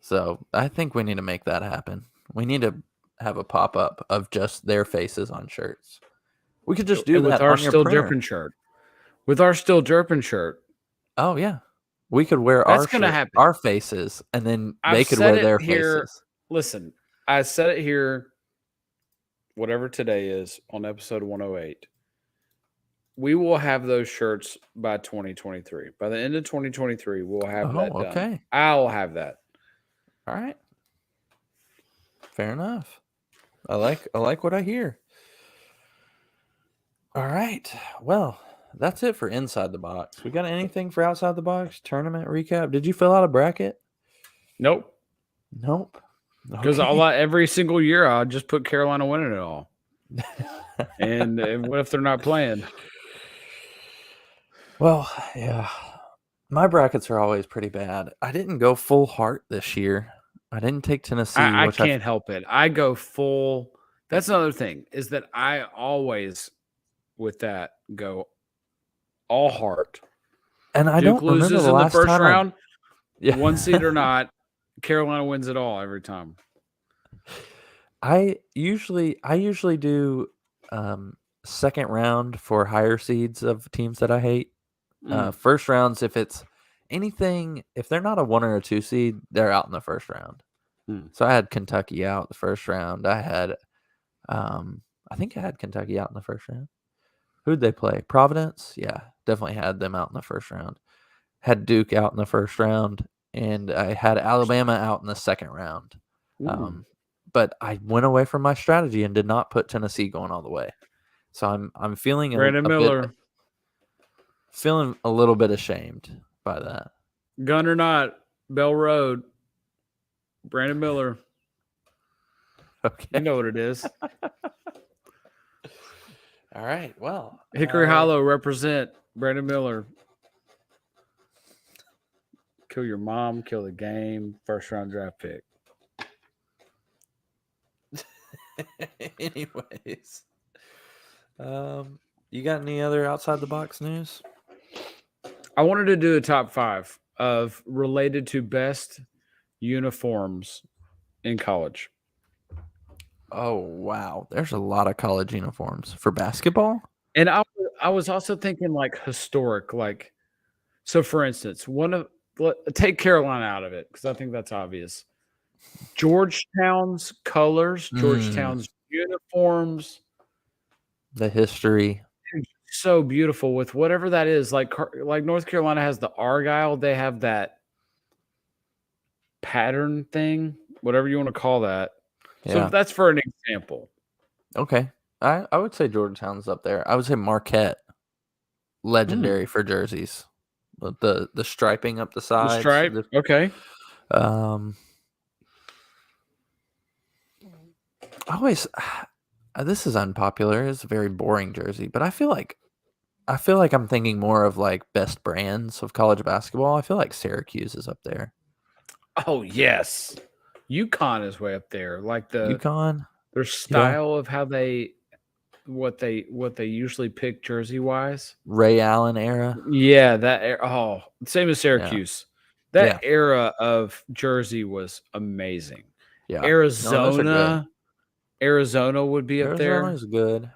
So I think we need to make that happen. We need to have a pop up of just their faces on shirts. We could just do that with our on your Still printer. Jerpin shirt. With our Still Jerpin shirt. Oh yeah, we could wear our faces, and then they could wear their faces. Listen, I said it here. Whatever today is on episode 108. We will have those shirts by 2023. By the end of 2023, we'll have that done. Okay. I'll have that. All right. Fair enough. I like what I hear. All right. Well, that's it for inside the box. We got anything for outside the box? Tournament recap. Did you fill out a bracket? Nope. Nope. Because Okay. every single year I'll just put Carolina winning it all. And what if they're not playing? Well, yeah. My brackets are always pretty bad. I didn't go full heart this year. I didn't take Tennessee, I which can't help it. I go full. That's another thing is that I always, with that, go all heart. and I Duke don't remember loses the in the last first time round, Yeah. one seed or not, Carolina wins it all every time. I usually do second round for higher seeds of teams that I hate. First rounds, if it's anything, if they're not a 1 or a 2 seed, they're out in the first round. So I had Kentucky out the first round. I had, I think I had Kentucky out in the first round. Who'd they play? Providence? Yeah, definitely had them out in the first round. Had Duke out in the first round, and I had Alabama out in the second round. But I went away from my strategy and did not put Tennessee going all the way. So I'm feeling Brandon Miller, feeling a little bit ashamed by that. gun or not, Bell Road, Brandon Miller. Okay. You know what it is. All right. Well, Hickory Hollow represent Brandon Miller. Kill your mom, kill the game, first round draft pick. Anyways, you got any other outside the box news? I wanted to do a top 5 of related to best uniforms in college. Oh wow, there's a lot of college uniforms for basketball. And I was also thinking like historic, like so. For instance, take Carolina out of it because I think that's obvious. Georgetown's colors, Georgetown's uniforms, the history. So beautiful with whatever that is. Like North Carolina has the Argyle, they have that pattern thing, whatever you want to call that. So Yeah. that's for an example. Okay. I would say Georgetown's up there. I would say Marquette, legendary for jerseys. The striping up the sides. The stripe. Okay. Always this is unpopular. It's a very boring jersey, but I feel like I'm thinking more of like best brands of college basketball. I feel like Syracuse is up there. Oh yes. UConn is way up there. Like UConn, their style of how what they usually pick jersey wise. Ray Allen era. Yeah, that same as Syracuse. Yeah. That era of jersey was amazing. Yeah. Arizona would be up there. Arizona's good.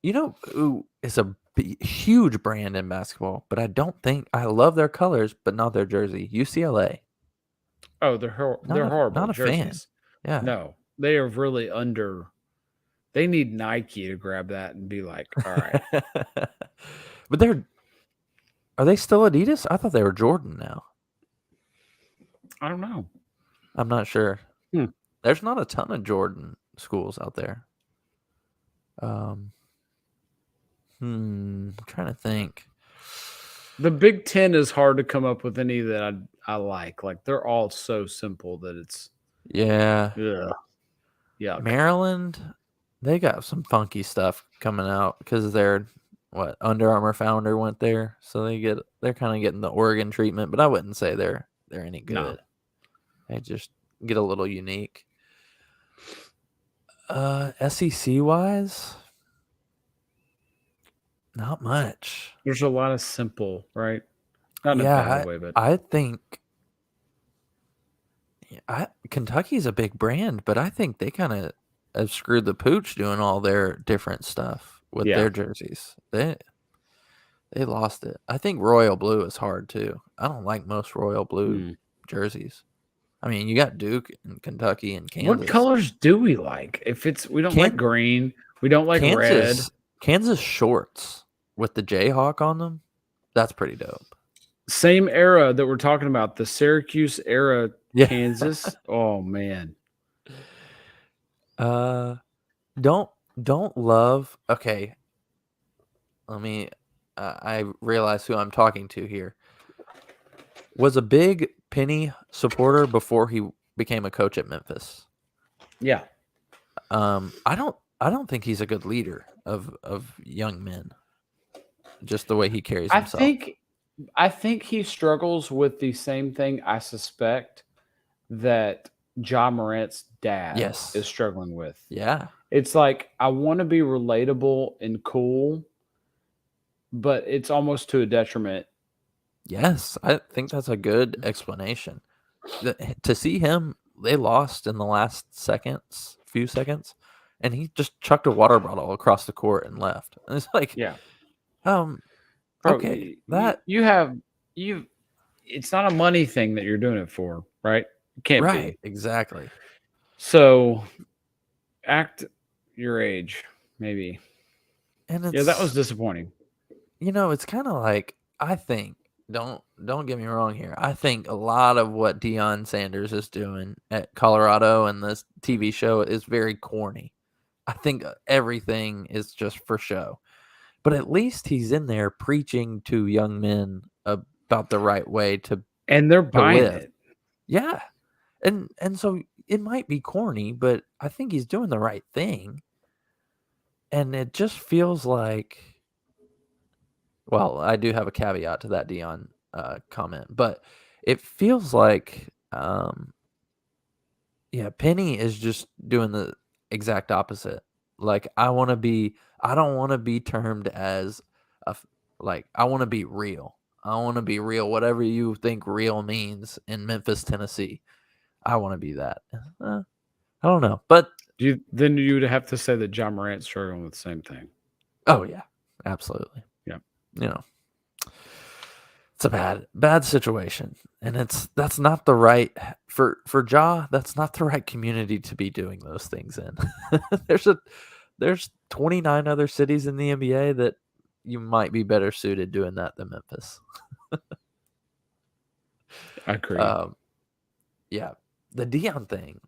You know who is a huge brand in basketball, but I love their colors, but not their jersey. UCLA. Oh, they're horrible. Not a jerseys. Fan. Yeah. No, they are really under. They need Nike to grab that and be like, all right. But are they still Adidas? I thought they were Jordan now. I don't know. I'm not sure. There's not a ton of Jordan schools out there. I'm trying to think. The Big Ten is hard to come up with any that I like. Like they're all so simple that it's yeah. Maryland, they got some funky stuff coming out because their Under Armour founder went there, so they're kind of getting the Oregon treatment. But I wouldn't say they're any good. No. They just get a little unique. SEC wise, not much. There's a lot of simple, right? Not in a bad way, but I think Kentucky's a big brand, but I think they kind of have screwed the pooch doing all their different stuff with their jerseys. They lost it. I think royal blue is hard too. I don't like most royal blue jerseys. I mean, you got Duke and Kentucky and Kansas. What colors do we like? We don't like green. We don't like red. Kansas shorts with the Jayhawk on them. That's pretty dope. Same era that we're talking about, the Syracuse era, Kansas. Oh man. Don't love. Okay. I realize who I'm talking to here, was a big Penny supporter before he became a coach at Memphis. Yeah. I don't think he's a good leader of young men. Just the way he carries himself. I think he struggles with the same thing I suspect that Ja Morant's dad Yes. is struggling with. Yeah. It's like I want to be relatable and cool, but it's almost to a detriment. Yes, I think that's a good explanation. To see him, they lost in the last few seconds, and he just chucked a water bottle across the court and left. And it's like, Yeah. Bro, okay, that it's not a money thing that you're doing it for, right? It can't right, be. exactly. So act your age, maybe. And it's, Yeah, that was disappointing. it's kind of like, I think, don't get me wrong here. I think a lot of what Deion Sanders is doing at Colorado and this TV show is very corny. I think everything is just for show. But at least he's in there preaching to young men about the right way to And they're buying live. it. Yeah. And so it might be corny, but I think he's doing the right thing. And it just feels like, well, I do have a caveat to that Deion comment, but it feels like, Penny is just doing the exact opposite. Like, I don't want to be termed as I want to be real. I want to be real. Whatever you think real means in Memphis, Tennessee, I want to be that. I don't know, but Then you would have to say that Ja Morant's struggling with the same thing. oh yeah, absolutely. Yeah. It's a bad situation, and that's not the right for Ja. That's not the right community to be doing those things in. There's 29 other cities in the NBA that you might be better suited doing that than Memphis. I agree. Yeah, the Deion thing.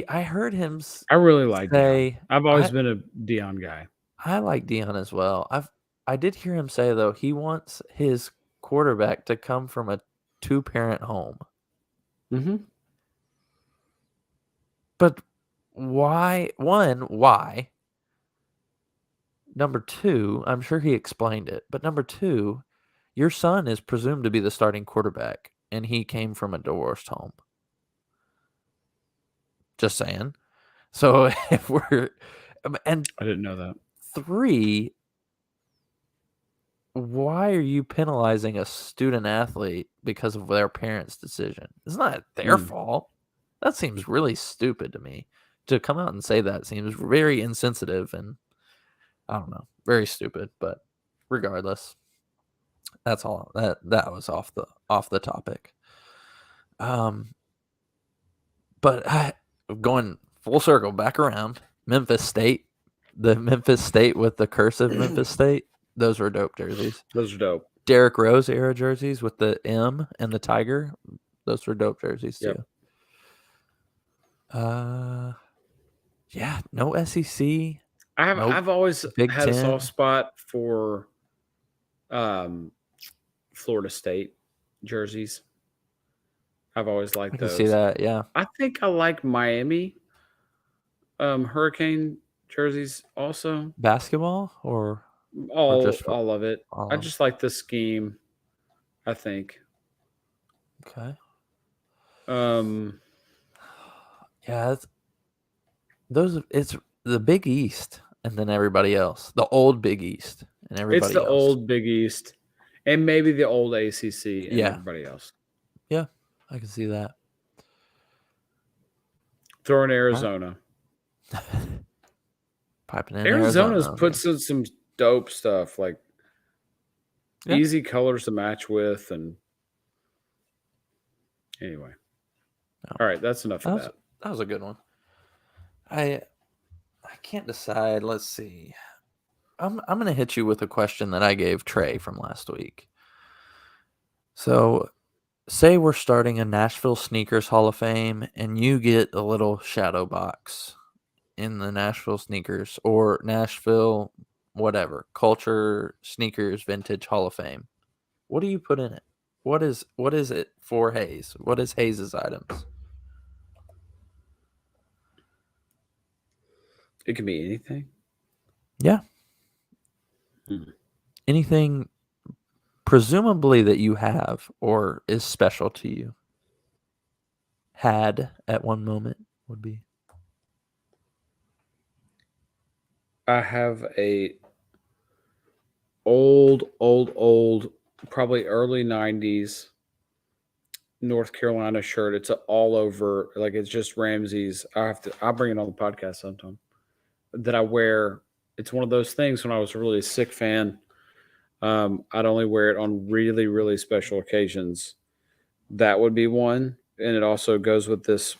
I heard him. I really like say. Deion. I've always been a Deion guy. I like Deion as well. I did hear him say though he wants his quarterback to come from a 2-parent home. Mm-hmm. But why? One, why? Number two, I'm sure he explained it. But number two, your son is presumed to be the starting quarterback, and he came from a divorced home. Just saying. So if and I didn't know that. 3, why are you penalizing a student athlete because of their parents' decision? It's not their fault. That seems really stupid to me. To come out and say that seems very insensitive and I don't know, very stupid. But regardless, that's all. That was off the topic. But going full circle back around, Memphis State, the Memphis State with the cursive Memphis State. Those were dope jerseys. Those are dope. Derrick Rose era jerseys with the M and the tiger. Those were dope jerseys too. Yep. Yeah, no SEC. I've always Big had a 10. soft spot for Florida State jerseys. I've always liked I can those. see that, yeah. I think I like Miami Hurricane jerseys also. Basketball or All just of it. I just like the scheme, I think. Okay. Yeah, it's the Big East and then everybody else. The old Big East and everybody else. It's the old Big East and maybe the old ACC and everybody else. Yeah, I can see that. Throw in Arizona. Piping in Arizona's Arizona. puts in some dope stuff, like easy colors to match with, and anyway. All right, that's enough of that. That was a good one. I can't decide. Let's see. I'm going to hit you with a question that I gave Trey from last week. So, say we're starting a Nashville Sneakers Hall of Fame, and you get a little shadow box in the Nashville Sneakers or Nashville whatever, culture, sneakers, vintage, Hall of Fame. What do you put in it? What is it for Hayes? What is Hayes's items? It can be anything. Yeah. Anything presumably that you have or is special to you. Had at one moment would be. I have a old, probably early 90s North Carolina shirt. It's all over, like it's just Ramsey's. I'll bring it on the podcast sometime. That I wear. It's one of those things when I was a really sick fan. I'd only wear it on really, really special occasions. That would be one. And it also goes with this,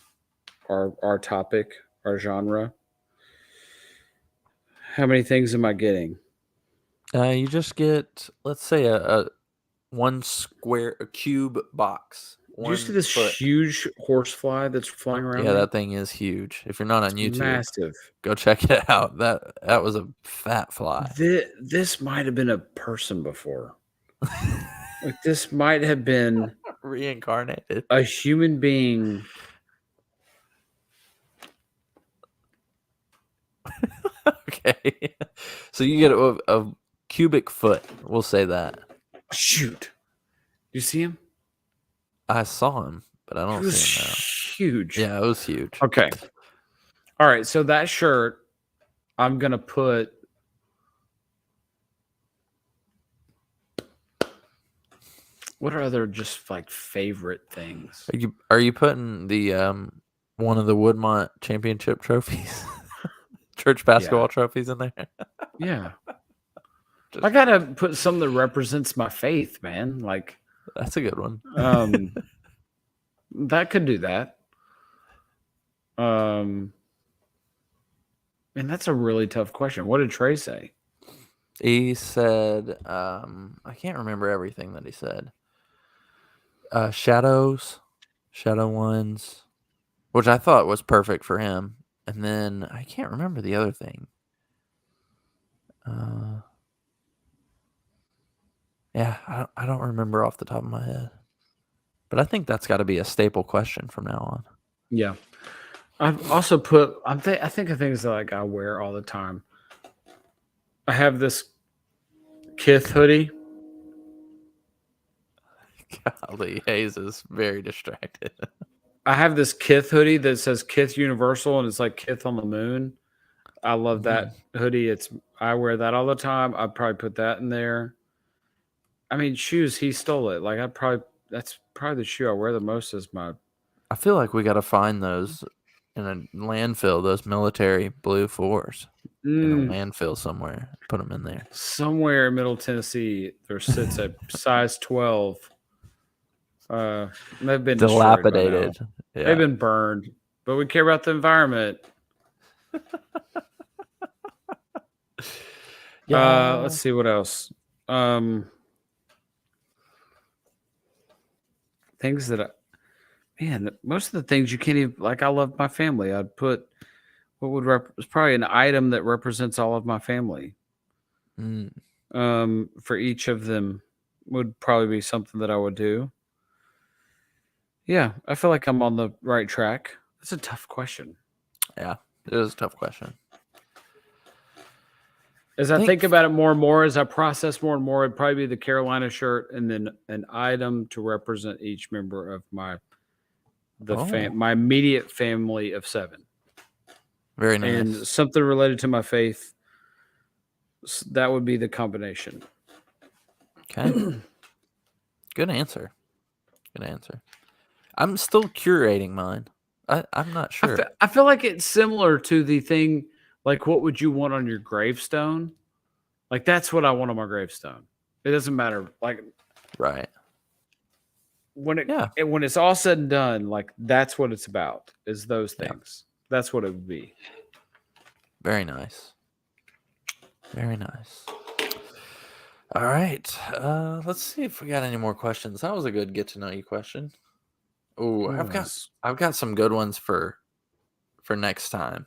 our topic, our genre. How many things am I getting? You just get, let's say, a cube box. Do you see this huge horsefly that's flying around? Yeah, me? that thing is huge. If you're not on YouTube, Massive. go check it out. That was a fat fly. This might have been a person before. Like this might have been reincarnated. A human being. Okay. So you get a cubic foot. We'll say that. Shoot. You see him? I saw him, but I don't see him now. Huge. Yeah, it was huge. Okay. All right. So that shirt, I'm going to put. What are other just like favorite things? Are you putting the one of the Woodmont championship trophies, church basketball trophies in there? Yeah. I gotta put something that represents my faith, man. Like that's a good one. That could do that. And that's a really tough question. What did Trey say? He said, I can't remember everything that he said. Shadow ones, which I thought was perfect for him. And then I can't remember the other thing. Yeah, I don't remember off the top of my head. But I think that's got to be a staple question from now on. Yeah. I've also put, I think of things that like I wear all the time. I have this Kith hoodie. Golly, Hayes is very distracted. I have this Kith hoodie that says Kith Universal, and it's like Kith on the moon. I love that hoodie. I wear that all the time. I'd probably put that in there. I mean, shoes, he stole it. Like that's probably the shoe I wear the most is my. I feel like we got to find those in a landfill, those military blue 4s in a landfill somewhere. Put them in there. Somewhere in Middle Tennessee, there sits a size 12. They've been dilapidated. Yeah. They've been burned, but we care about the environment. Yeah. Let's see what else. Things that most of the things you can't even like. I love my family. I'd put it's probably an item that represents all of my family. For each of them would probably be something that I would do. Yeah, I feel like I'm on the right track. That's a tough question. Yeah, it is a tough question. As I think about it more and more, as I process more and more, it'd probably be the Carolina shirt and then an item to represent each member of my immediate family of 7. Very nice. And something related to my faith. That would be the combination. Okay. Good answer. I'm still curating mine. I'm not sure. I feel like it's similar to the thing, like what would you want on your gravestone? Like that's what I want on my gravestone. It doesn't matter. Like, right. When it's all said and done, like that's what it's about, is those things. Yeah. That's what it would be. Very nice. Very nice. All right. Let's see if we got any more questions. That was a good get to know you question. Oh, I've got some good ones for next time.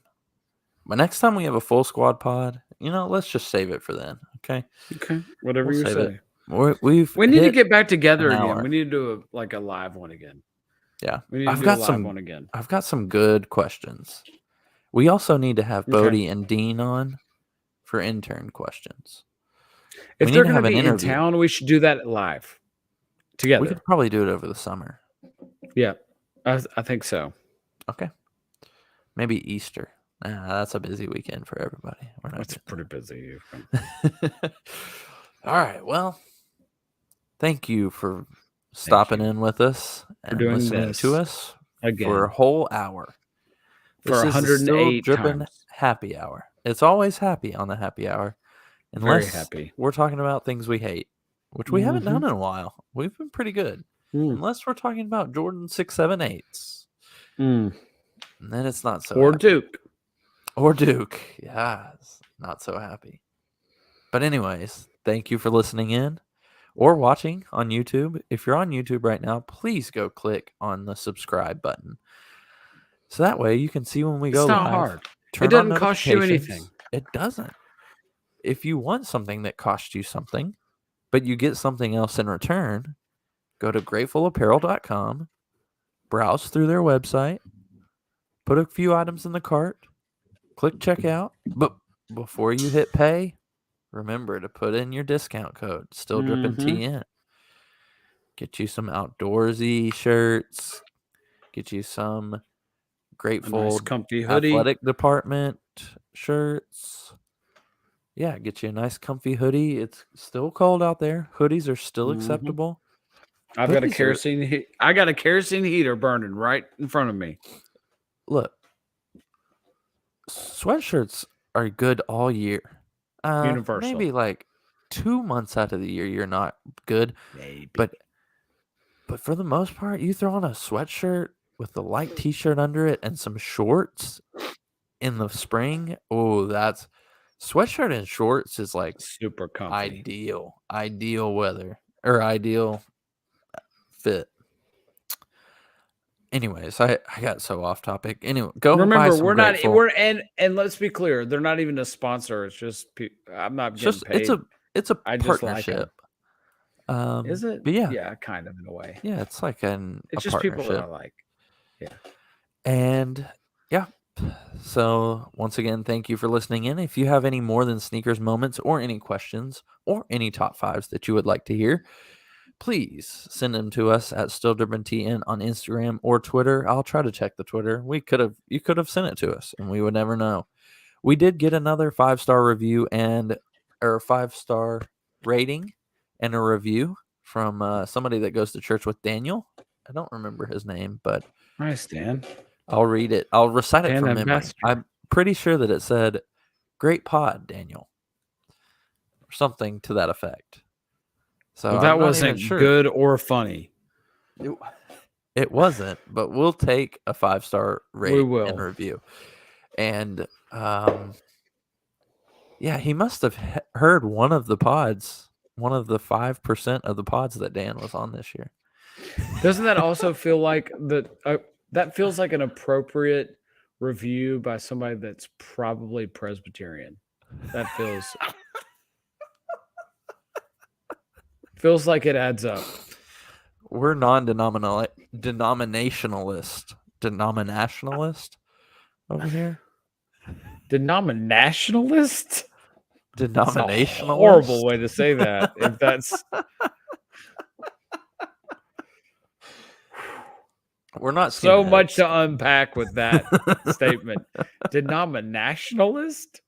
But next time we have a full squad pod, let's just save it for then. Okay. Okay, whatever We'll you save it. say. We've We need to hit get back together an again. hour. We need to do a live one again. Yeah. We need to I've do a got live one again. I've got some good questions. We also need to have Okay. Bodie and Dean on for intern questions. If We they're need to going to have an be in interview. town, we should do that live We together. could probably do it over the summer. Yeah, I think so. Okay. Maybe Easter. Nah, that's a busy weekend for everybody. We're not It's pretty busy. All right. Well, thank you for stopping in with us and doing listening this to us for a again whole hour. for This is the Still 108 Drippin' times. Happy Hour. It's always happy on the happy hour. Very Unless happy. we're talking about things we hate, which we haven't done in a while. We've been pretty good. Unless we're talking about Jordan 678s. And then it's not so Or happy. Duke. Or Duke. Yeah, it's not so happy. But anyways, thank you for listening in or watching on YouTube. If you're on YouTube right now, please go click on the subscribe button. So that way you can see when we go It's not live. hard. Turn It doesn't on cost you notifications. anything. It doesn't. If you want something that costs you something, but you get something else in return, go to gratefulapparel.com, browse through their website, put a few items in the cart, click checkout. But before you hit pay, remember to put in your discount code, Still Drippin' TN. Get you some outdoorsy shirts. Get you some Grateful nice comfy hoodie. Athletic Department shirts. Yeah, get you a nice comfy hoodie. It's still cold out there. Hoodies are still acceptable. I got a kerosene heater burning right in front of me. Look, sweatshirts are good all year. Universal. Maybe like 2 months out of the year you're not good. Maybe. But for the most part, you throw on a sweatshirt with a light t-shirt under it and some shorts in the spring. Oh, that's sweatshirt and shorts is like super comfy. Ideal weather or ideal fit. Anyways, I got so off topic. Anyway, go remember buy some Grateful. and let's be clear, they're not even a sponsor. It's just I'm not getting paid. It's a I just like partnership. Is it? But Yeah, kind of in a way. Yeah, it's like it's a just people that I partnership. like. Yeah. And yeah. So once again, thank you for listening in. If you have any more than sneakers moments or any questions or any top fives that you would like to hear, please send them to us at StillDrippinTN on Instagram or Twitter. I'll try to check the Twitter. You could have sent it to us and we would never know. We did get another 5-star review or 5-star rating and a review from somebody that goes to church with Daniel. I don't remember his name, but Nice, Dan. I'll read it. I'll recite it Dan from memory. Ambassador. I'm pretty sure that it said, "Great pod, Daniel," or something to that effect. So well, that I'm not wasn't even sure. good or funny. It wasn't, but we'll take a 5-star rate and will. review. And yeah, he must have heard one of the pods, one of the 5% of the pods that Dan was on this year. Doesn't that also feel like that feels like an appropriate review by somebody that's probably Presbyterian? That feels like it adds up. We're denominationalist over here. Denominationalist? Denominationalist. That's a horrible way to say that. If that's we're not so skinheads. much to unpack with that statement. Denominationalist?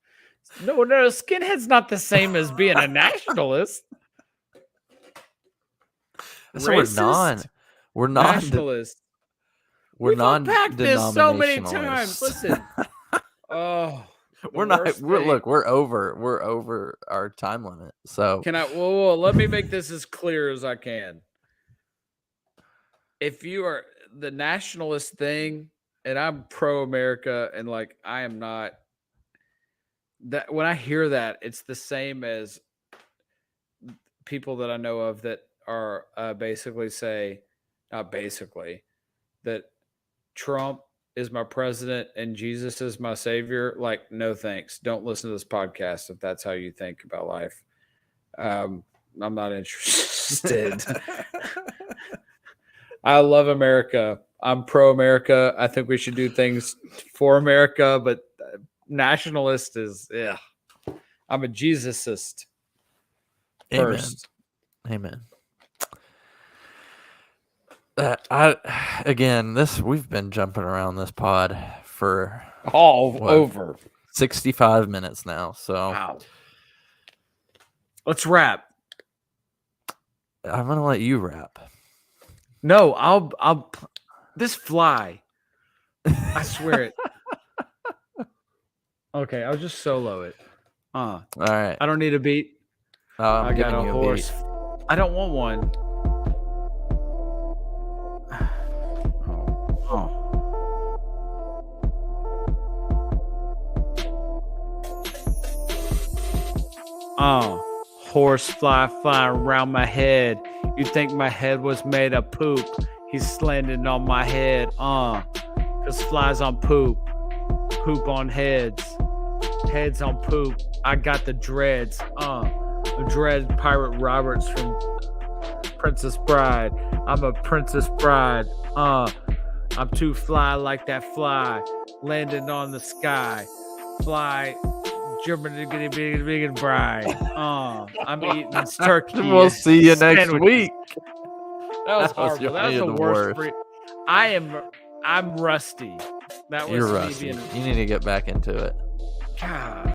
No, skinhead's not the same as being a nationalist. So Racist? we're non nationalist. We've unpacked this so many times. Listen. We're over our time limit. So can I let me make this as clear as I can. If you are the nationalist thing and I'm pro-America and like I am not, that when I hear that, it's the same as people that I know of that are basically say, not basically, that Trump is my president and Jesus is my savior, like, no thanks. Don't listen to this podcast if that's how you think about life. I'm not interested. I love America. I'm pro-America. I think we should do things for America, but nationalist is, yeah. I'm a Jesusist first. Amen. We've been jumping around this pod for Over 65 minutes now. So wow. Let's wrap. I'm gonna let you wrap. No, I'll this fly. I swear it. Okay, I'll just solo it. All right. I don't need a beat. I got a horse. I don't want one. Horse fly around my head. You think my head was made of poop? He's landing on my head. Cause flies on poop. Poop on heads. Heads on poop. I got the dreads. Dread Pirate Roberts from Princess Bride. I'm a Princess Bride. I'm too fly like that fly. Landing on the sky. Fly. German big bride. I'm eating this turkey. We'll see you next sandwiches. week. That was horrible. That was the worst. I'm rusty. That was You're me rusty. being. You need to get back into it. God.